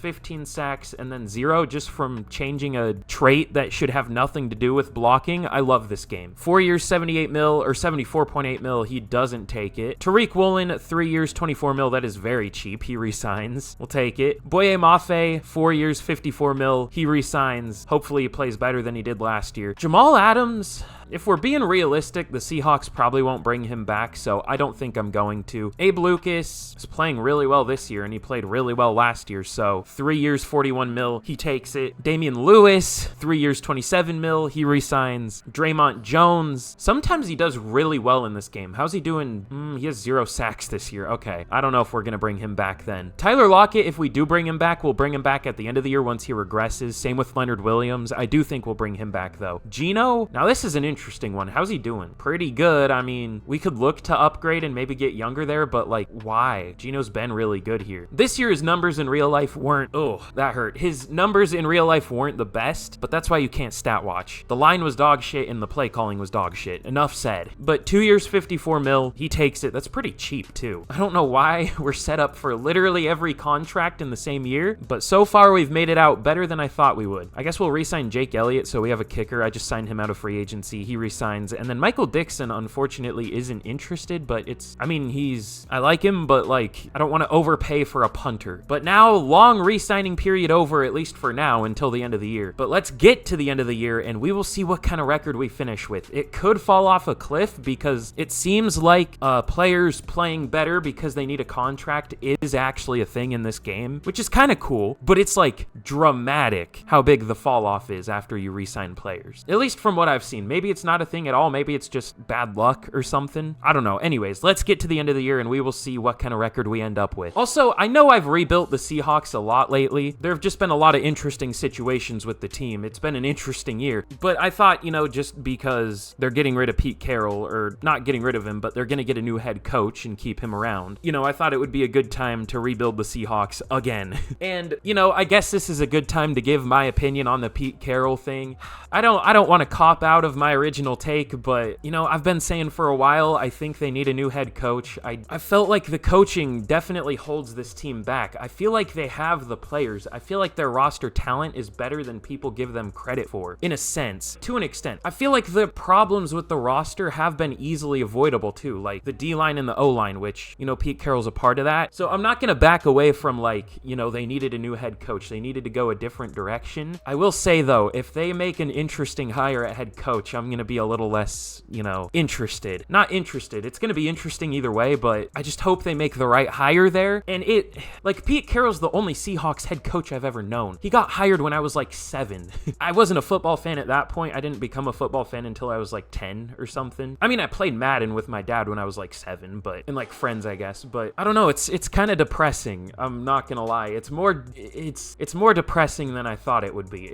and then 0 just from changing a trait that should have nothing to do with blocking. I love this game. 4 years, 78 mil, or 74.8 mil. He doesn't take it. Tariq Woolen, 3 years, 24 mil. That is very cheap. He resigns. We'll take it. Boye Mafe, 4 years, 54 mil. He resigns. Hopefully he plays better than he did last year. Jamal Adams, if we're being realistic, the Seahawks probably won't bring him back, so I don't think I'm going to. Abe Lucas is playing really well this year, and he played really well last year, so 3 years, 41 mil, he takes it. Damian Lewis, 3 years, 27 mil, he resigns. Draymond Jones, sometimes he does really well in this game. How's he doing? He has 0 sacks this year. Okay, I don't know if we're going to bring him back then. Tyler Lockett, if we do bring him back, we'll bring him back at the end of the year once he regresses. Same with Leonard Williams. I do think we'll bring him back, though. Gino, now this is an interesting one. How's he doing? Pretty good. I mean, we could look to upgrade and maybe get younger there, but like, why? Gino's been really good here. This year, his numbers in real life weren't, oh, that hurt. His numbers in real life weren't the best, but that's why you can't stat watch. The line was dog shit and the play calling was dog shit. Enough said. But 2 years, 54 mil, he takes it. That's pretty cheap too. I don't know why we're set up for literally every contract in the same year, but so far we've made it out better than I thought we would. I guess we'll re-sign Jake Elliott, so we have a kicker. I just signed him out of free agency. He resigns. And then Michael Dixon, unfortunately, isn't interested, but I mean, I like him, but like, I don't want to overpay for a punter. But now, long re-signing period over, at least for now, until the end of the year. But let's get to the end of the year, and we will see what kind of record we finish with. It could fall off a cliff, because it seems like players playing better because they need a contract is actually a thing in this game, which is kind of cool, but it's like dramatic how big the fall off is after you re-sign players. At least from what I've seen. Maybe it's not a thing at all. Maybe it's just bad luck or something. I don't know. Anyways, let's get to the end of the year and we will see what kind of record we end up with. Also, I know I've rebuilt the Seahawks a lot lately. There have just been a lot of interesting situations with the team. It's been an interesting year, but I thought, you know, just because they're getting rid of Pete Carroll, or not getting rid of him, but they're going to get a new head coach and keep him around, you know, I thought it would be a good time to rebuild the Seahawks again. And, you know, I guess this is a good time to give my opinion on the Pete Carroll thing. I don't want to cop out of my original take, but, you know, I've been saying for a while, I think they need a new head coach. I felt like the coaching definitely holds this team back. I feel like they have the players. I feel like their roster talent is better than people give them credit for, in a sense, to an extent. I feel like the problems with the roster have been easily avoidable too, like the D-line and the O-line, which, you know, Pete Carroll's a part of that. So I'm not going to back away from, like, you know, they needed a new head coach. They needed to go a different direction. I will say, though, if they make an interesting hire at head coach, I'm going to be a little less, you know, interested. Not interested. It's going to be interesting either way, but I just hope they make the right hire there. And like, Pete Carroll's the only Seahawks head coach I've ever known. He got hired when I was like 7. I wasn't a football fan at that point. I didn't become a football fan until I was like 10 or something. I mean, I played Madden with my dad when I was like 7, and like friends, I guess. But I don't know. It's kind of depressing. I'm not going to lie. It's more depressing than I thought it would be.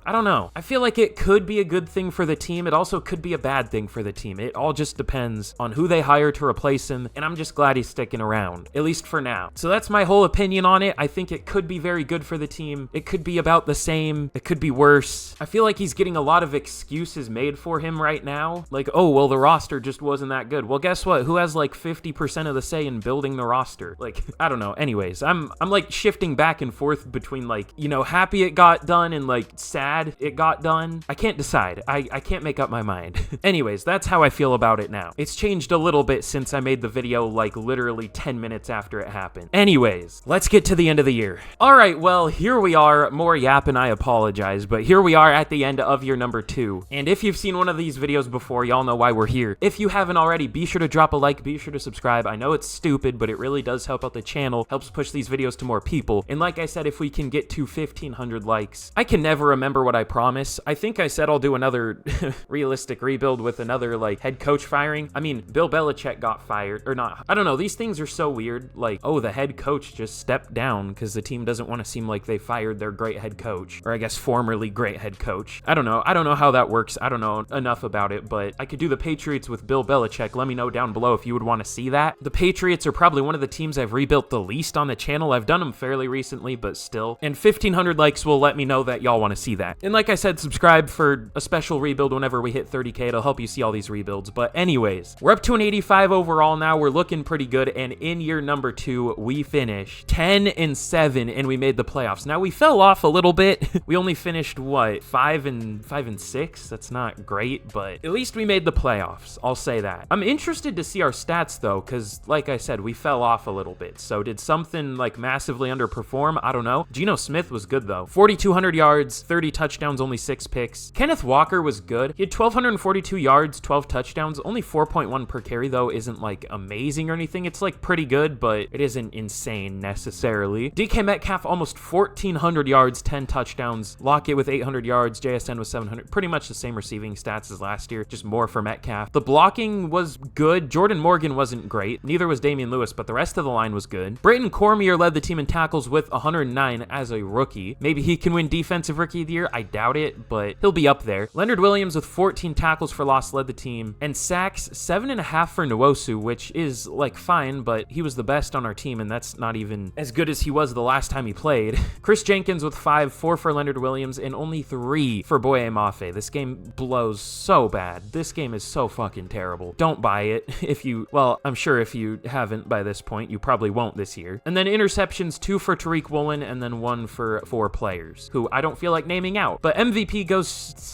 I don't know. I feel like it could be a good thing for the team. It also could be a bad thing for the team. It all just depends on who they hire to replace him, and I'm just glad he's sticking around, at least for now. So that's my whole opinion on it. I think it could be very good for the team. It could be about the same. It could be worse. I feel like he's getting a lot of excuses made for him right now. Like, oh, well, the roster just wasn't that good. Well, guess what? Who has like 50% of the say in building the roster? Like, I don't know. Anyways, I'm like shifting back and forth between, like, you know, happy it got done and like sad it got done. I can't decide. I can't make up my mind. Anyways, that's how I feel about it now. It's changed a little bit since I made the video like literally 10 minutes after it happened. Anyways, let's get to the end of the year. All right, well, here we are. More yap, and I apologize, but here we are at the end of year number 2. And if you've seen one of these videos before, y'all know why we're here. If you haven't already, be sure to drop a like, be sure to subscribe. I know it's stupid, but it really does help out the channel, helps push these videos to more people. And like I said, if we can get to 1,500 likes, I can never remember what I promise. I think I said I'll do another realistic unrealistic rebuild with another, like, head coach firing. I mean, Bill Belichick got fired, or not. I don't know. These things are so weird. Like, oh, the head coach just stepped down because the team doesn't want to seem like they fired their great head coach, or I guess formerly great head coach. I don't know. I don't know how that works. I don't know enough about it, but I could do the Patriots with Bill Belichick. Let me know down below if you would want to see that. The Patriots are probably one of the teams I've rebuilt the least on the channel. I've done them fairly recently, but still. And 1,500 likes will let me know that y'all want to see that. And like I said, subscribe for a special rebuild whenever we hit 30K. It'll help you see all these rebuilds. But anyways, we're up to an 85 overall now. We're looking pretty good. And in year number 2, we finished 10-7 and we made the playoffs. Now we fell off a little bit. We only finished what, 5-6? That's not great, but at least we made the playoffs. I'll say that. I'm interested to see our stats though, because like I said, we fell off a little bit. So did something like massively underperform? I don't know. Geno Smith was good though. 4,200 yards, 30 touchdowns, only 6 picks. Kenneth Walker was good. He had 1,242 yards, 12 touchdowns, only 4.1 per carry though. Isn't like amazing or anything. It's like pretty good, but it isn't insane necessarily. DK Metcalf almost 1,400 yards, 10 touchdowns. Lockett with 800 yards, JSN with 700. Pretty much the same receiving stats as last year, just more for Metcalf. The blocking was good. Jordan Morgan wasn't great. Neither was Damian Lewis, but the rest of the line was good. Brayton Cormier led the team in tackles with 109 as a rookie. Maybe he can win Defensive Rookie of the Year. I doubt it, but he'll be up there. Leonard Williams with 14 tackles for loss led the team, and sacks 7.5 for Nwosu, which is like fine, but he was the best on our team, and that's not even as good as he was the last time he played. Chris Jenkins with 5, 4 for Leonard Williams, and only 3 for Boye Mafe. This game blows so bad. This game is so fucking terrible. Don't buy it if you, well, I'm sure if you haven't by this point, you probably won't this year. And then interceptions, 2 for Tariq Woolen, and then 1 for 4 players, who I don't feel like naming out. But MVP goes...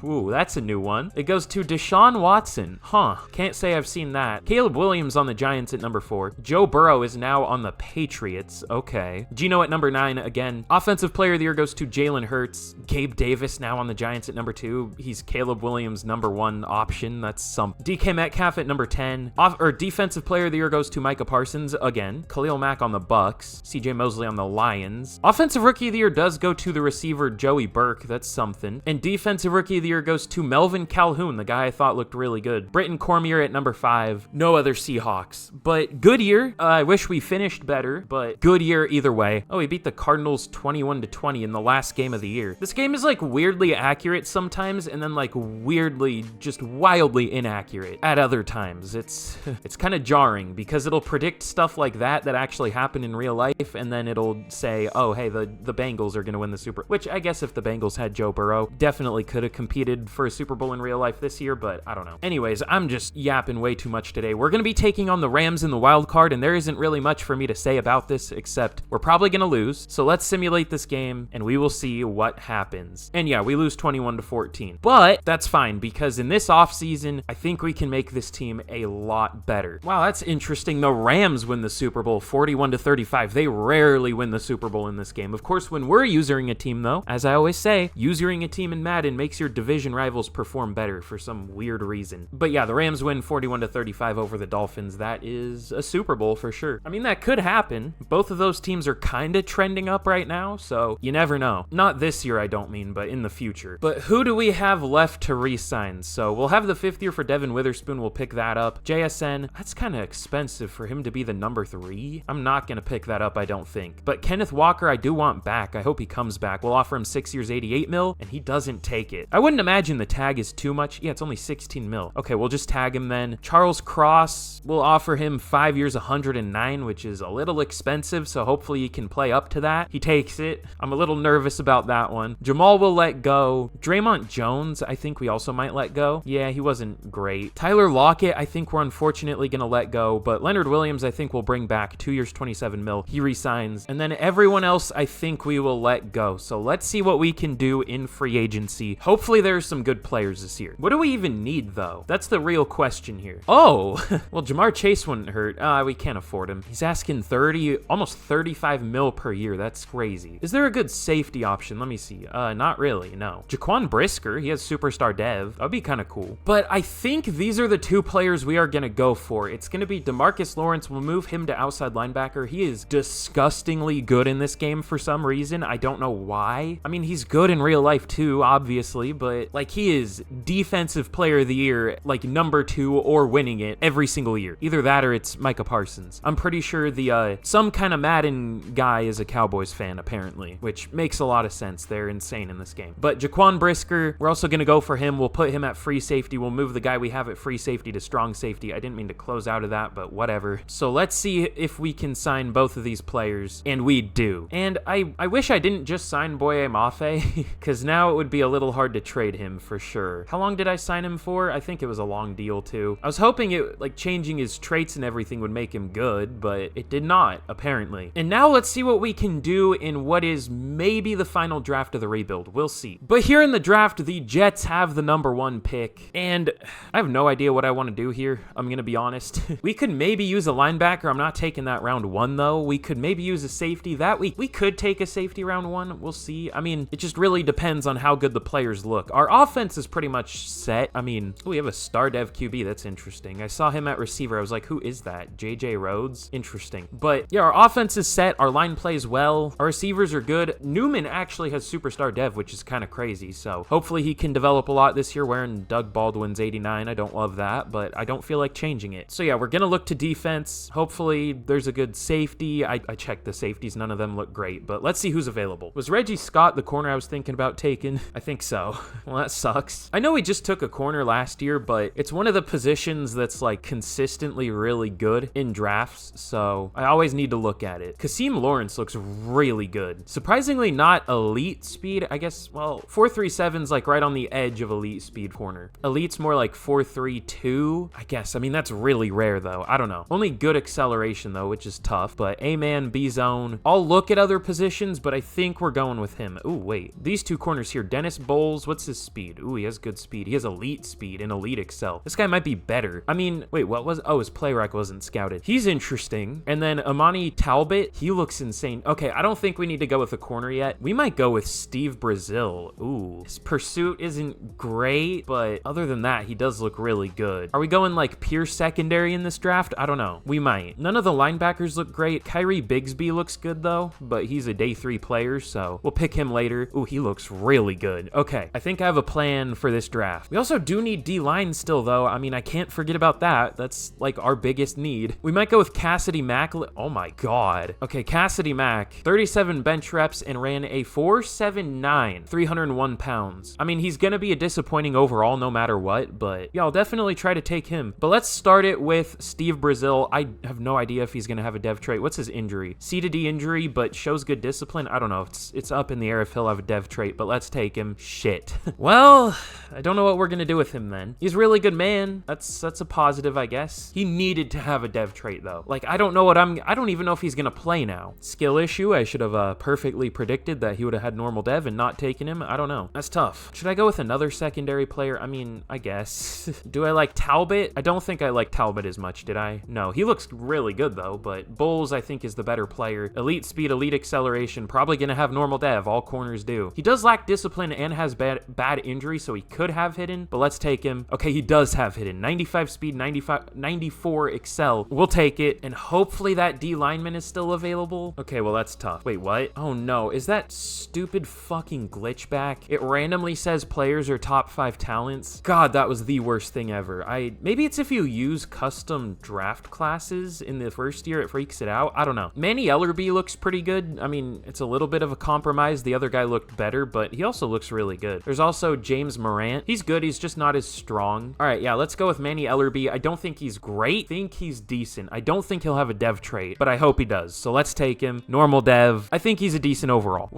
Ooh, that's a new one. It goes to Deshaun Watson. Huh. Can't say I've seen that. Caleb Williams on the Giants at number 4. Joe Burrow is now on the Patriots. Okay. Geno at number 9 again. Offensive Player of the Year goes to Jalen Hurts. Gabe Davis now on the Giants at number 2. He's Caleb Williams' number 1 option. That's some. DK Metcalf at number 10. Defensive Player of the Year goes to Micah Parsons again. Khalil Mack on the Bucks. CJ Mosley on the Lions. Offensive Rookie of the Year does go to the receiver Joey Burke. That's something. And Defensive Rookie of the Year goes to Melvin Calhoun, the guy I thought looked really good. Britton Cormier at number 5. No other Seahawks, but good year. I wish we finished better, but good year either way. Oh, we beat the Cardinals 21-20 in the last game of the year. This game is like weirdly accurate sometimes, and then like weirdly, just wildly inaccurate at other times. It's kind of jarring because it'll predict stuff like that actually happened in real life, and then it'll say, oh, hey, the Bengals are going to win the Super, which I guess if the Bengals had Joe Burrow, definitely could have competed for a Super Bowl in real life this year, but I don't know. Anyways, I'm just yapping way too much today. We're going to be taking on the Rams in the wild card, and there isn't really much for me to say about this, except we're probably going to lose. So let's simulate this game, and we will see what happens. And yeah, we lose 21-14, but that's fine, because in this offseason, I think we can make this team a lot better. Wow, that's interesting. The Rams win the Super Bowl 41-35. They rarely win the Super Bowl in this game. Of course, when we're using a team, though, as I always say, using a team in Madden makes your division rivals perform better for some weird reason. But yeah, the Rams win 41-35 over the Dolphins. That is a Super Bowl for sure. I mean, that could happen. Both of those teams are kind of trending up right now, so you never know. Not this year, I don't mean, but in the future. But who do we have left to re-sign? So we'll have the 5th year for Devin Witherspoon. We'll pick that up. JSN, that's kind of expensive for him to be the number 3. I'm not going to pick that up, I don't think. But Kenneth Walker, I do want back. I hope he comes back. We'll offer him 6 years, 88 mil, and he doesn't take it. I wouldn't imagine the tag is too much. Yeah, it's only 16 mil. Okay, we'll just tag him then. Charles Cross, we'll offer him 5 years, 109, which is a little expensive, so hopefully he can play up to that. He takes it. I'm a little nervous about that one. Jamal will let go. Draymond Jones, I think we also might let go. Yeah, he wasn't great. Tyler Lockett, I think we're unfortunately going to let go, but Leonard Williams, I think we'll bring back 2 years, 27 mil. He resigns. And then everyone else, I think we will let go. So let's see what we can do in free agency. Hopefully there's some good players this year. What do we even need, though? That's the real question here. Oh, well, Jamar Chase wouldn't hurt. We can't afford him. He's asking 30, almost 35 mil per year. That's crazy. Is there a good safety option? Let me see. Not really, no. Jaquan Brisker, he has superstar dev. That'd be kind of cool. But I think these are the 2 players we are going to go for. It's going to be DeMarcus Lawrence. We'll move him to outside linebacker. He is disgustingly good in this game for some reason. I don't know why. I mean, he's good in real life too, obviously, but but like he is defensive player of the year, like #2 or winning it every single year. Either that or it's Micah Parsons. I'm pretty sure the some kind of Madden guy is a Cowboys fan apparently, which makes a lot of sense. They're insane in this game. But Jaquan Brisker, we're also going to go for him. We'll put him at free safety. We'll move the guy we have at free safety to strong safety. I didn't mean to close out of that, but whatever. So let's see if we can sign both of these players, and we do. And I wish I didn't just sign Boye Mafe, because now it would be a little hard to trade him for sure. How long did I sign him for? I think it was a long deal too. I was hoping it, like, changing his traits and everything would make him good, but it did not, apparently. And now let's see what we can do in what is maybe the final draft of the rebuild. We'll see. But here in the draft, the Jets have the #1 pick, and I have no idea what I want to do here. I'm going to be honest. We could maybe use a linebacker. I'm not taking that round 1, though. We could maybe use a safety. That we could take a safety round 1. We'll see. I mean, it just really depends on how good the players look. Our offense is pretty much set. I mean, we have a star dev QB. That's interesting. I saw him at receiver. I was like, who is that? JJ Rhodes? Interesting. But yeah, our offense is set. Our line plays well. Our receivers are good. Newman actually has superstar dev, which is kind of crazy. So hopefully he can develop a lot this year wearing Doug Baldwin's 89. I don't love that, but I don't feel like changing it. So yeah, we're going to look to defense. Hopefully there's a good safety. I checked the safeties. None of them look great, but let's see who's available. Was Reggie Scott the corner I was thinking about taking? I think so. Well, that sucks. I know we just took a corner last year, but it's one of the positions that's like consistently really good in drafts, so I always need to look at it. Kasim Lawrence looks really good. Surprisingly not elite speed, I guess. Well, 4.37's like right on the edge of elite speed corner. Elite's more like 4.32, I guess. I mean, that's really rare though. I don't know. Only good acceleration though, which is tough, but A-man, B-zone. I'll look at other positions, but I think we're going with him. Ooh, wait. These two corners here. Dennis Bowles, what's his speed? Ooh, he has good speed. He has elite speed and elite excel. This guy might be better. I mean, wait, what was... Oh, his play rec wasn't scouted. He's interesting. And then Amani Talbot, he looks insane. Okay, I don't think we need to go with a corner yet. We might go with Steve Brazil. Ooh, his pursuit isn't great, but other than that, he does look really good. Are we going like pure secondary in this draft? I don't know. We might. None of the linebackers look great. Kyrie Bigsby looks good though, but he's a day 3 player, so we'll pick him later. Ooh, he looks really good. Okay, I think I have a plan for this draft. We also do need D-line still though. I mean, I can't forget about that. That's like our biggest need. We might go with Cassidy Mack. Oh my God. Okay, Cassidy Mack, 37 bench reps and ran a 4.79, 301 pounds. I mean, he's gonna be a disappointing overall no matter what, but yeah, I'll definitely try to take him. But let's start it with Steve Brazil. I have no idea if he's gonna have a dev trait. What's his injury? C to D injury, but shows good discipline. I don't know. It's up in the air if he'll have a dev trait, but let's take him. Shit. Well, I don't know what we're gonna do with him then. He's a really good man. That's a positive, I guess. He needed to have a dev trait though. Like, I don't even know if he's gonna play now. Skill issue. I should have perfectly predicted that he would have had normal dev and not taken him. I don't know. That's tough. Should I go with another secondary player? I mean, I guess. Do I like Talbot? I don't think I like Talbot as much, did I? No, he looks really good though, but Bowles I think is the better player. Elite speed, elite acceleration, probably gonna have normal dev. All corners do. He does lack discipline and has bad injury, so he could have hidden, but let's take him. Okay, he does have hidden. 95 speed, 94 excel. We'll take it, and hopefully that D lineman is still available. Okay, well that's tough. Wait, what? Oh no, is that stupid fucking glitch back? It randomly says players are top 5 talents. God, that was the worst thing ever. Maybe it's if you use custom draft classes in the first year, it freaks it out. I don't know. Manny Ellerby looks pretty good. I mean, it's a little bit of a compromise. The other guy looked better, but he also looks really good. There's also James Morant. He's good. He's just not as strong. All right, yeah, let's go with Manny Ellerby. I don't think he's great. I think he's decent. I don't think he'll have a dev trait, but I hope he does. So let's take him. Normal dev. I think he's a decent overall.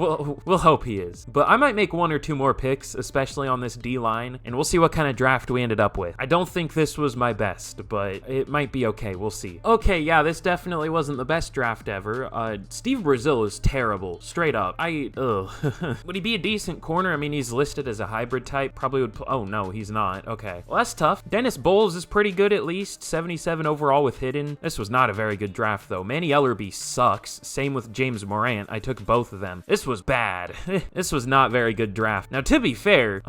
We'll hope he is. But I might make 1 or 2 more picks, especially on this D line, and we'll see what kind of draft we ended up with. I don't think this was my best, but it might be okay. We'll see. Okay, yeah, this definitely wasn't the best draft ever. Steve Brazil is terrible. Straight up. Would he be a decent corner? I mean, he's listed as a hybrid type. Probably would. Oh, no, he's not. Okay. Well, that's tough. Dennis Bowles is pretty good at least. 77 overall with hidden. This was not a very good draft, though. Manny Ellerby sucks. Same with James Morant. I took both of them. This was bad. This was not very good draft. Now, to be fair,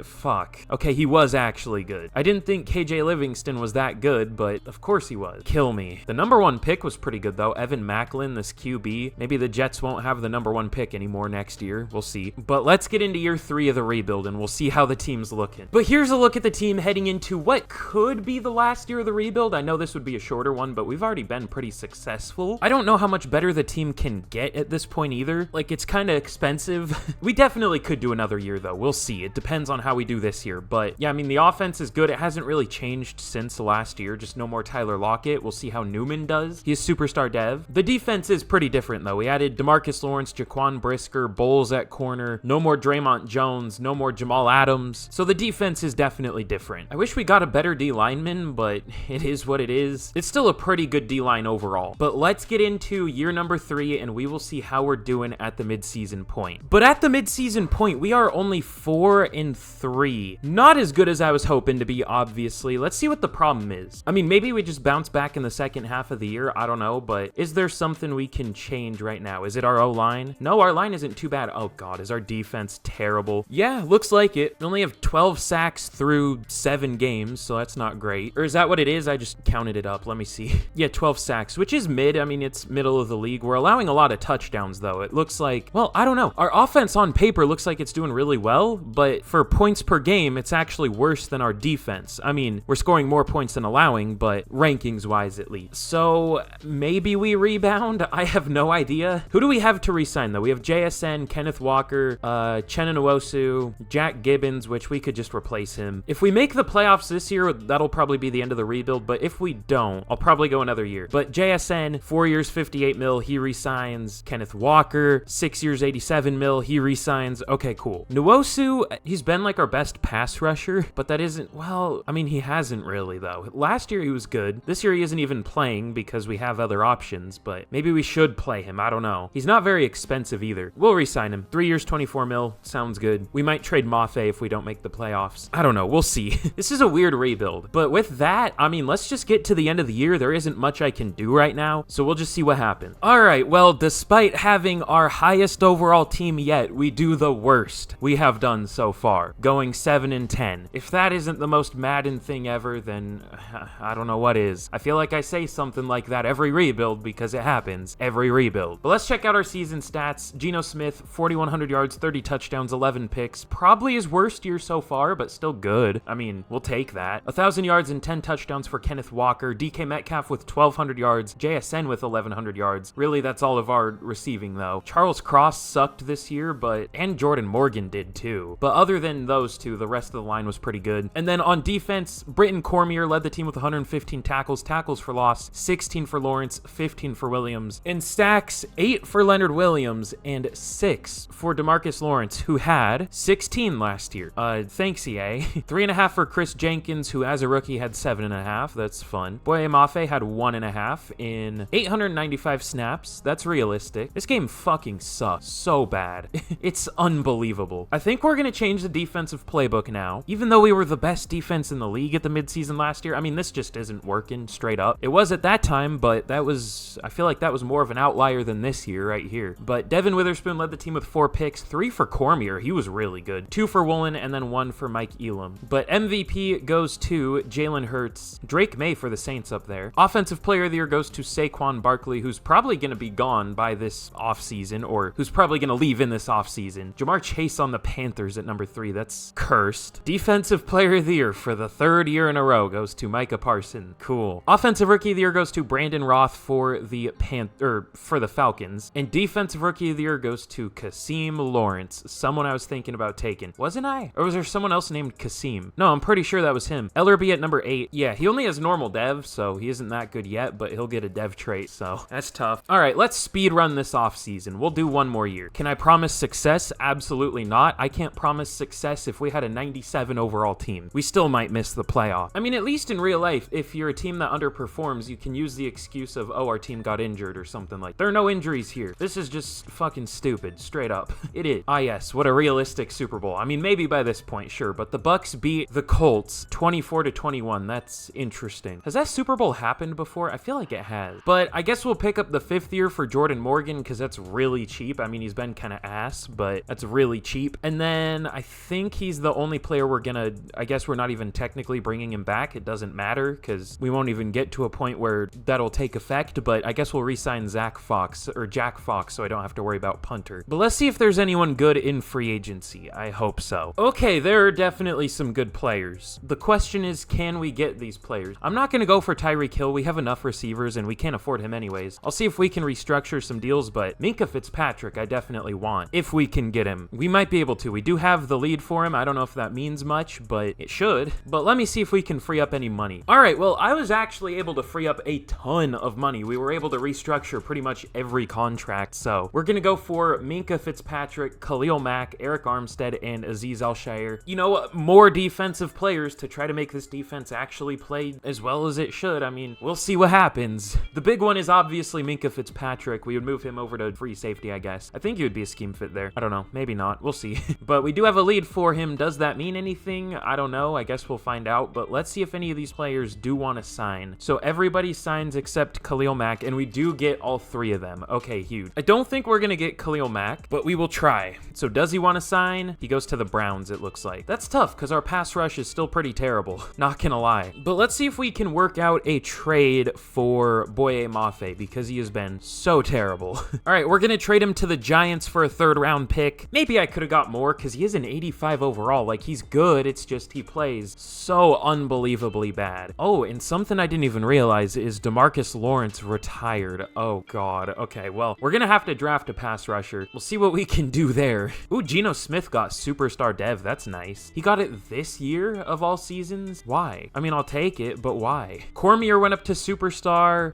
fuck. Okay, he was actually good. I didn't think KJ Livingston was that good, but of course he was. Kill me. The #1 pick was pretty good, though. Evan Macklin, this QB. Maybe the Jets won't have the #1 pick anymore next year. We'll see. But let's get into year 3 of the rebuild, and we'll see how the team's looking. But here's a look at the team heading into what could be the last year of the rebuild. I know this would be a shorter one, but we've already been pretty successful. I don't know how much better the team can get at this point either. Like, it's kind of expensive. We definitely could do another year, though. We'll see. It depends on how we do this year. But yeah, I mean, the offense is good. It hasn't really changed since last year. Just no more Tyler Lockett. We'll see how Newman does. He's superstar dev. The defense is pretty different, though. We added DeMarcus Lawrence, Jaquan Brisker, Bowles at corner. No more Draymond Jones. No more Jamal Adams. So the defense is definitely different. I wish we got a better D lineman, but it is what it is. It's still a pretty good D line overall. But let's get into year number 3, and we will see how we're doing at the midseason point. But at the midseason point, we are only 4-3. Not as good as I was hoping to be, obviously. Let's see what the problem is. I mean, maybe we just bounce back in the second half of the year. I don't know, but is there something we can change right now? Is it our O-line? No, our line isn't too bad. Oh God, is our defense terrible? Yeah, looks like it. We only have 12 sacks through 7 games, so that's not great. Or is that what it is? I just counted it up. Let me see. Yeah, 12 sacks, which is mid. I mean, it's middle of the league. We're allowing a lot of touchdowns, though. It looks like, well, I don't know. Our offense on paper looks like it's doing really well, but for points per game, it's actually worse than our defense. I mean, we're scoring more points than allowing, but rankings-wise at least. So maybe we rebound? I have no idea. Who do we have to re-sign, though? We have JSN, Kenneth Walker, Chenna Nwosu, Jack Gibbons, which we could just replace him. If we make the playoffs this year, that'll probably be the end of the rebuild, but if we don't, I'll probably go another year. But JSN, 4 years, 58 mil, he re-signs. Kenneth Walker, 6 years, 87 mil, he re-signs. Okay, cool. Nwosu, he's been like our best pass rusher, but that isn't, well, I mean, he hasn't really, though. Last year he was good. This year he isn't even playing because we have other options, but maybe we should play him. I don't know. He's not very expensive either. We'll re-sign him. 3 years, 24 mil. Sounds good. We might trade Mafe if we don't make the playoffs. I don't know. We'll see. This is a weird rebuild, but with that, I mean, let's just get to the end of the year. There isn't much I can do right now, so we'll just see what happens. All right, well, despite having our highest overall team yet, we do the worst we have done so far, going 7-10. If that isn't the most Madden thing ever, then I don't know what is. I feel like I say something like that every rebuild because it happens every rebuild. But let's check out our season stats. Geno Smith, 4,100 yards, 30 touchdowns, 11 picks. Probably his worst year so far, but still good. I mean, we'll take that. 1,000 yards and 10 touchdowns for Kenneth Walker. DK Metcalf with 1,200 yards. JSN with 1,100 yards. Really, that's all of our receiving, though. Charles Cross sucked this year, and Jordan Morgan did too. But other than those two, the rest of the line was pretty good. And then on defense, Britton Cormier led the team with 115 tackles for loss, 16 for Lawrence, 15 for Williams. In sacks, 8 for Leonard Williams and 6 for DeMarcus Lawrence, who had 16 last year. Thanks, EA. 3.5 for Chris Jenkins, who as a rookie had 7.5. That's fun. Boye Mafe had 1.5 in 895 snaps. That's realistic. This game fucking sucks so bad. It's unbelievable. I think we're gonna change the defensive playbook now. Even though we were the best defense in the league at the midseason last year, I mean, this just isn't working straight up. It was at that time, but I feel like that was more of an outlier than this year right here. But Devin Witherspoon led the team with 4 picks, 3 for Cormier. He was really good. 2 for Woolen, and then 1 for Mike Elam. But MVP goes to Jalen Hurts. Drake May for the Saints up there. Offensive Player of the Year goes to Saquon Barkley, who's probably going to be gone by this offseason, or who's probably going to leave in this offseason. Jamar Chase on the Panthers at number 3. That's cursed. Defensive Player of the Year for the 3rd year in a row goes to Micah Parsons. Cool. Offensive Rookie of the Year goes to Brandon Roth for the Falcons. And Defensive Rookie of the Year goes to Kasim Lawrence, someone I was thinking about taking. Wasn't I? Or was there someone else named Kasim? No, I'm pretty sure that was him. Ellerby at number 8. Yeah, he only has normal dev, so he isn't that good yet, but he'll get a dev trait, so that's tough. All right, let's speed run this offseason. We'll do one more year. Can I promise success? Absolutely not. I can't promise success if we had a 97 overall team. We still might miss the playoff. I mean, at least in real life, if you're a team that underperforms, you can use the excuse of, oh, our team got injured or something like that. There are no injuries here. This is just fucking stupid, straight up. It is. Ah, yes, what a realistic Super Bowl. I mean, maybe by this point, sure, but the Bucks beat the Colts 24-21. That's interesting. Has that Super Bowl happened before? I feel like it has. But I guess we'll pick up the 5th year for Jordan Morgan because that's really cheap. I mean, he's been kind of ass, but that's really cheap. And then I think he's the only player I guess we're not even technically bringing him back. It doesn't matter because we won't even get to a point where that'll take effect, but I guess we'll re-sign Jack Fox so I don't have to worry about punter. But let's see if there's anyone good in free agency. see. I hope so. Okay, there are definitely some good players. The question is, can we get these players? I'm not going to go for Tyreek Hill. We have enough receivers, and we can't afford him anyways. I'll see if we can restructure some deals, but Minkah Fitzpatrick, I definitely want, if we can get him. We might be able to. We do have the lead for him. I don't know if that means much, but it should. But let me see if we can free up any money. All right, well, I was actually able to free up a ton of money. We were able to restructure pretty much every contract, so we're going to go for Minkah Fitzpatrick, Khalil Mack, Eric Armstead, and Azeez Al-Shaair. You know, more defensive players to try to make this defense actually play as well as it should. I mean, we'll see what happens. The big one is obviously Minkah Fitzpatrick. We would move him over to free safety, I guess. I think he would be a scheme fit there. I don't know. Maybe not. We'll see. But we do have a lead for him. Does that mean anything? I don't know. I guess we'll find out. But let's see if any of these players do want to sign. So everybody signs except Khalil Mack, and we do get all three of them. Okay, huge. I don't think we're going to get Khalil Mack, but we will try. So does he want to sign? He goes to the Browns, it looks like. That's tough because our pass rush is still pretty terrible. Not gonna lie. But let's see if we can work out a trade for Boye Mafe because he has been so terrible. All right, we're gonna trade him to the Giants for a 3rd round pick. Maybe I could have got more because he is an 85 overall. Like, he's good. It's just he plays so unbelievably bad. Oh, and something I didn't even realize is DeMarcus Lawrence retired. Oh, God. Okay, well, we're gonna have to draft a pass rusher. We'll see what we can do there. Ooh, Geno Smith got superstar dev. That's nice. He got it this year of all seasons? Why? I mean, I'll take it, but why? Cormier went up to superstar.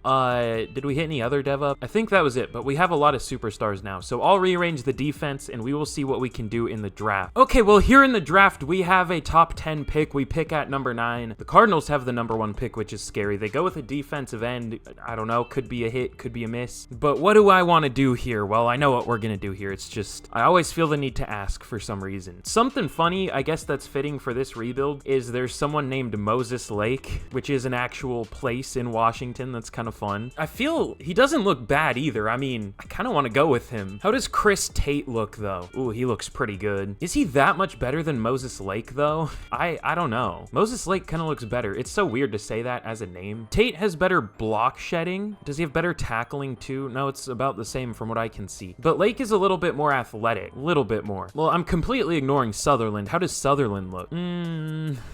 Did we hit any other dev up? I think that was it, but we have a lot of superstars now. So I'll rearrange the defense and we will see what we can do in the draft. Okay, well, here in the draft, we have a top 10 pick. We pick at number 9. The Cardinals have the number 1 pick, which is scary. They go with a defensive end. I don't know. Could be a hit, could be a miss. But what do I want to do here? Well, I know what we're going to do here. It's just, I always feel the need to ask for some reason. Something funny, I guess that's fitting for this rebuild, is there's someone named Moses Lake, which is an actual place in Washington. That's kind of fun. I feel he doesn't look bad either. I mean, I kind of want to go with him. How does Chris Tate look, though? Ooh, he looks pretty good. Is he that much better than Moses Lake, though? I don't know. Moses Lake kind of looks better. It's so weird to say that as a name. Tate has better block shedding. Does he have better tackling, too? No, it's about the same from what I can see. But Lake is a little bit more athletic. A little bit more. Well, I'm completely ignoring Sutherland. How does Sutherland look?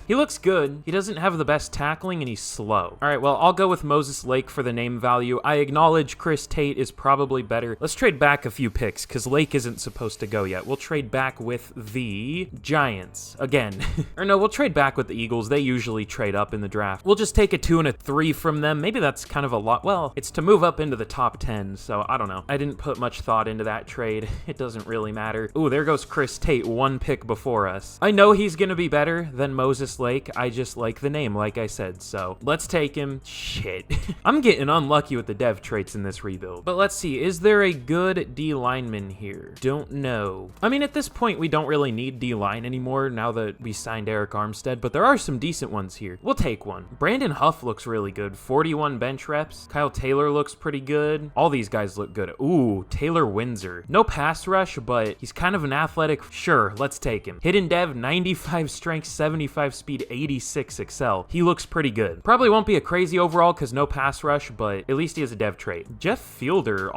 He looks good. He doesn't have the best tackling, and he's slow. All right, well, I'll go with Moses Lake for the name value. I acknowledge Chris Tate is probably better. Let's trade back a few picks, because Lake isn't supposed to go yet. We'll trade back with the Giants again. Or no, we'll trade back with the Eagles. They usually trade up in the draft. We'll just take a 2 and a 3 from them. Maybe that's kind of a lot. Well, it's to move up into the top 10, so I don't know. I didn't put much thought into that trade. It doesn't really matter. Ooh, there goes Chris Tate, 1 pick before us. I know he's gonna be better than Moses Lake. I just like the name, like I said, so let's take him. Shit. I'm getting unlucky with the dev traits in this rebuild. But let's see, is there a good D lineman here? Don't know. I mean, at this point, we don't really need D line anymore now that we signed Eric Armstead, but there are some decent ones here. We'll take one. Brandon Huff looks really good. 41 bench reps. Kyle Taylor looks pretty good. All these guys look good. Ooh, Taylor Windsor. No pass rush, but he's kind of an athletic. Sure, let's take him. Hidden dev, 95 strength, 75 speed, 86 excel. He looks pretty good. Probably won't be a crazy overall because no pass rush, but at least he has a dev trait. Jeff Felder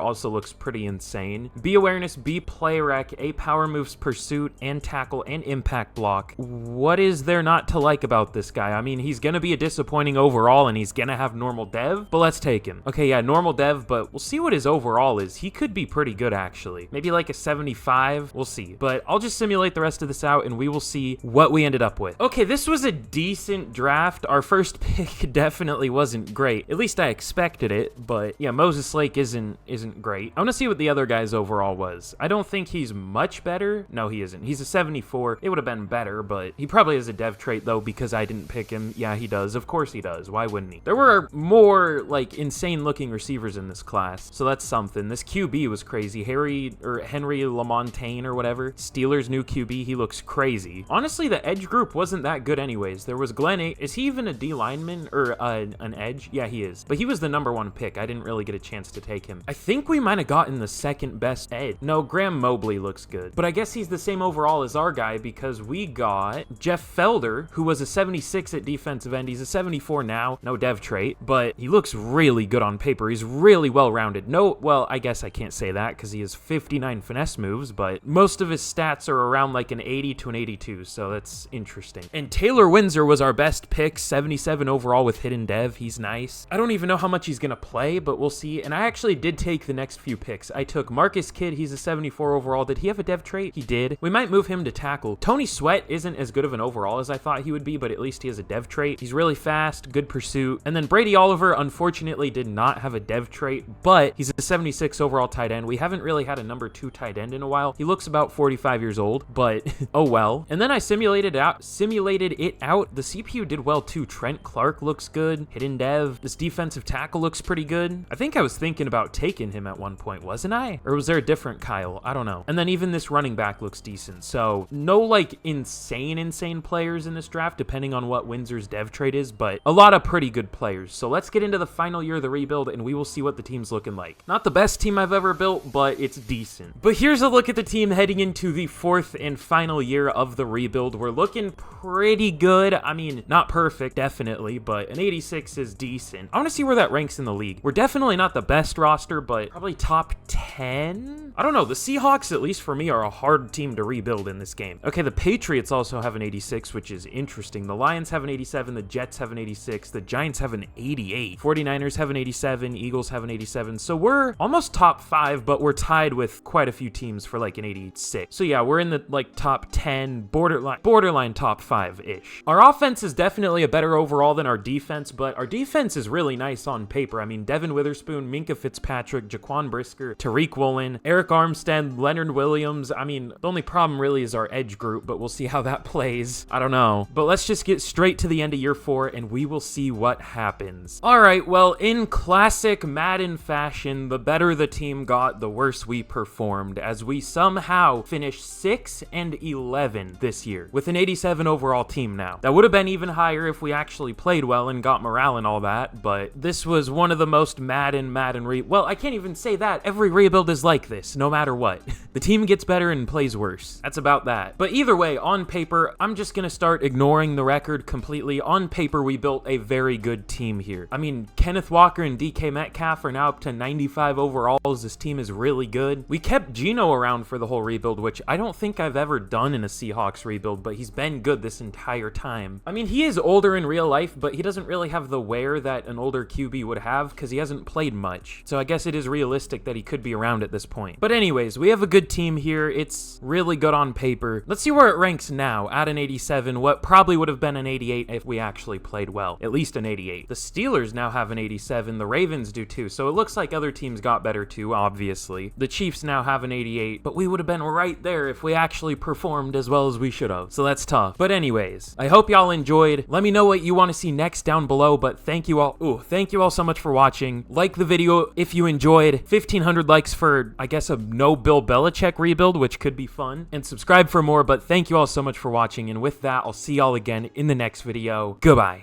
also looks pretty insane. B awareness, B play rec, A power moves, pursuit, and tackle, and impact block. What is there not to like about this guy? I mean, he's gonna be a disappointing overall and he's gonna have normal dev, but let's take him. Okay, yeah, normal dev, but we'll see what his overall is. He could be pretty good, actually. Maybe like a 75. We'll see. But I'll just simulate the rest of this out and we will see what we ended up with. Okay, this was a decent draft. Our first pick definitely wasn't great. At least I expected it, but yeah, Moses Lake isn't great. I want to see what the other guy's overall was. I don't think he's much better. No, he isn't. He's a 74. It would have been better, but he probably has a dev trait though because I didn't pick him. Yeah, he does. Of course he does. Why wouldn't he? There were more like insane looking receivers in this class, so that's something. This QB was crazy. Henry Lamontagne or whatever. Steelers' new QB. He looks crazy. Honestly, the edge group wasn't that good anyways. There was Glenn. Is he even a D lineman or an edge? Yeah, he is. But he was the number 1 pick. I didn't really get a chance to take him. I think we might have gotten the second best edge. No, Graham Mobley looks good. But I guess he's the same overall as our guy because we got Jeff Felder, who was a 76 at defensive end. He's a 74 now. No dev trait, but he looks really good on paper. He's really well-rounded. No, well, I guess I can't say that because he has 59 finesse moves. moves, but most of his stats are around like an 80 to an 82, so that's interesting. And Taylor Windsor was our best pick, 77 overall with hidden dev. He's nice. I don't even know how much he's gonna play, but we'll see. And I actually did take the next few picks. I took Marcus Kidd. He's a 74 overall. Did he have a dev trait? He did. We might move him to tackle. Tony Sweat isn't as good of an overall as I thought he would be, but at least he has a dev trait. He's really fast, good pursuit. And then Brady Oliver, unfortunately, did not have a dev trait, but he's a 76 overall tight end. We haven't really had a number 2 tight end in a while. He looks about 45 years old, but oh well. And then I simulated it out. The CPU did well too. Trent Clark looks good. Hidden dev. This defensive tackle looks pretty good. I think I was thinking about taking him at one point, wasn't I? Or was there a different Kyle? I don't know. And then even this running back looks decent. So no like insane players in this draft, depending on what Windsor's dev trait is, but a lot of pretty good players. So let's get into the final year of the rebuild and we will see what the team's looking like. Not the best team I've ever built, but it's decent. But here's a look at the team heading into the 4th and final year of the rebuild. We're looking pretty good. I mean, not perfect, definitely, but an 86 is decent. I want to see where that ranks in the league. We're definitely not the best roster, but probably top 10? I don't know. The Seahawks, at least for me, are a hard team to rebuild in this game. Okay, the Patriots also have an 86, which is interesting. The Lions have an 87, the Jets have an 86, the Giants have an 88, 49ers have an 87, Eagles have an 87. So we're almost top 5, but we're tied with quite a few teams for like an 86. So yeah, we're in the like top 10, borderline top 5-ish. Our offense is definitely a better overall than our defense, but our defense is really nice on paper. I mean, Devin Witherspoon, Minkah Fitzpatrick, Jaquan Brisker, Tariq Woolen, Eric Armstead, Leonard Williams. I mean, the only problem really is our edge group, but we'll see how that plays. I don't know. But let's just get straight to the end of year 4 and we will see what happens. All right, well, in classic Madden fashion, the better the team got, the worse we performed, as we somehow finished 6-11 this year with an 87 overall team now. That would have been even higher if we actually played well and got morale and all that, but this was one of the most Madden well, I can't even say that. Every rebuild is like this, no matter what. The team gets better and plays worse. That's about that. But either way, on paper, I'm just gonna start ignoring the record completely. On paper, we built a very good team here. I mean, Kenneth Walker and DK Metcalf are now up to 95 overalls. This team is really good. We kept Geno around for the whole rebuild, which I don't think I've ever done in a Seahawks rebuild, but he's been good this entire time. I mean, he is older in real life, but he doesn't really have the wear that an older QB would have because he hasn't played much. So I guess it is realistic that he could be around at this point. But anyways, we have a good team here. It's really good on paper. Let's see where it ranks now. At an 87, what probably would have been an 88 if we actually played well. At least an 88. The Steelers now have an 87. The Ravens do too. So it looks like other teams got better too, obviously. The Chiefs now have an 88, but we would have been right there if we actually performed as well as we should have. So that's tough. But anyways, I hope y'all enjoyed. Let me know what you want to see next down below, but thank you all. Thank you all so much for watching. Like the video if you enjoyed. 1,500 likes for, I guess, a no Bill Belichick rebuild, which could be fun. And subscribe for more, but thank you all so much for watching. And with that, I'll see y'all again in the next video. Goodbye.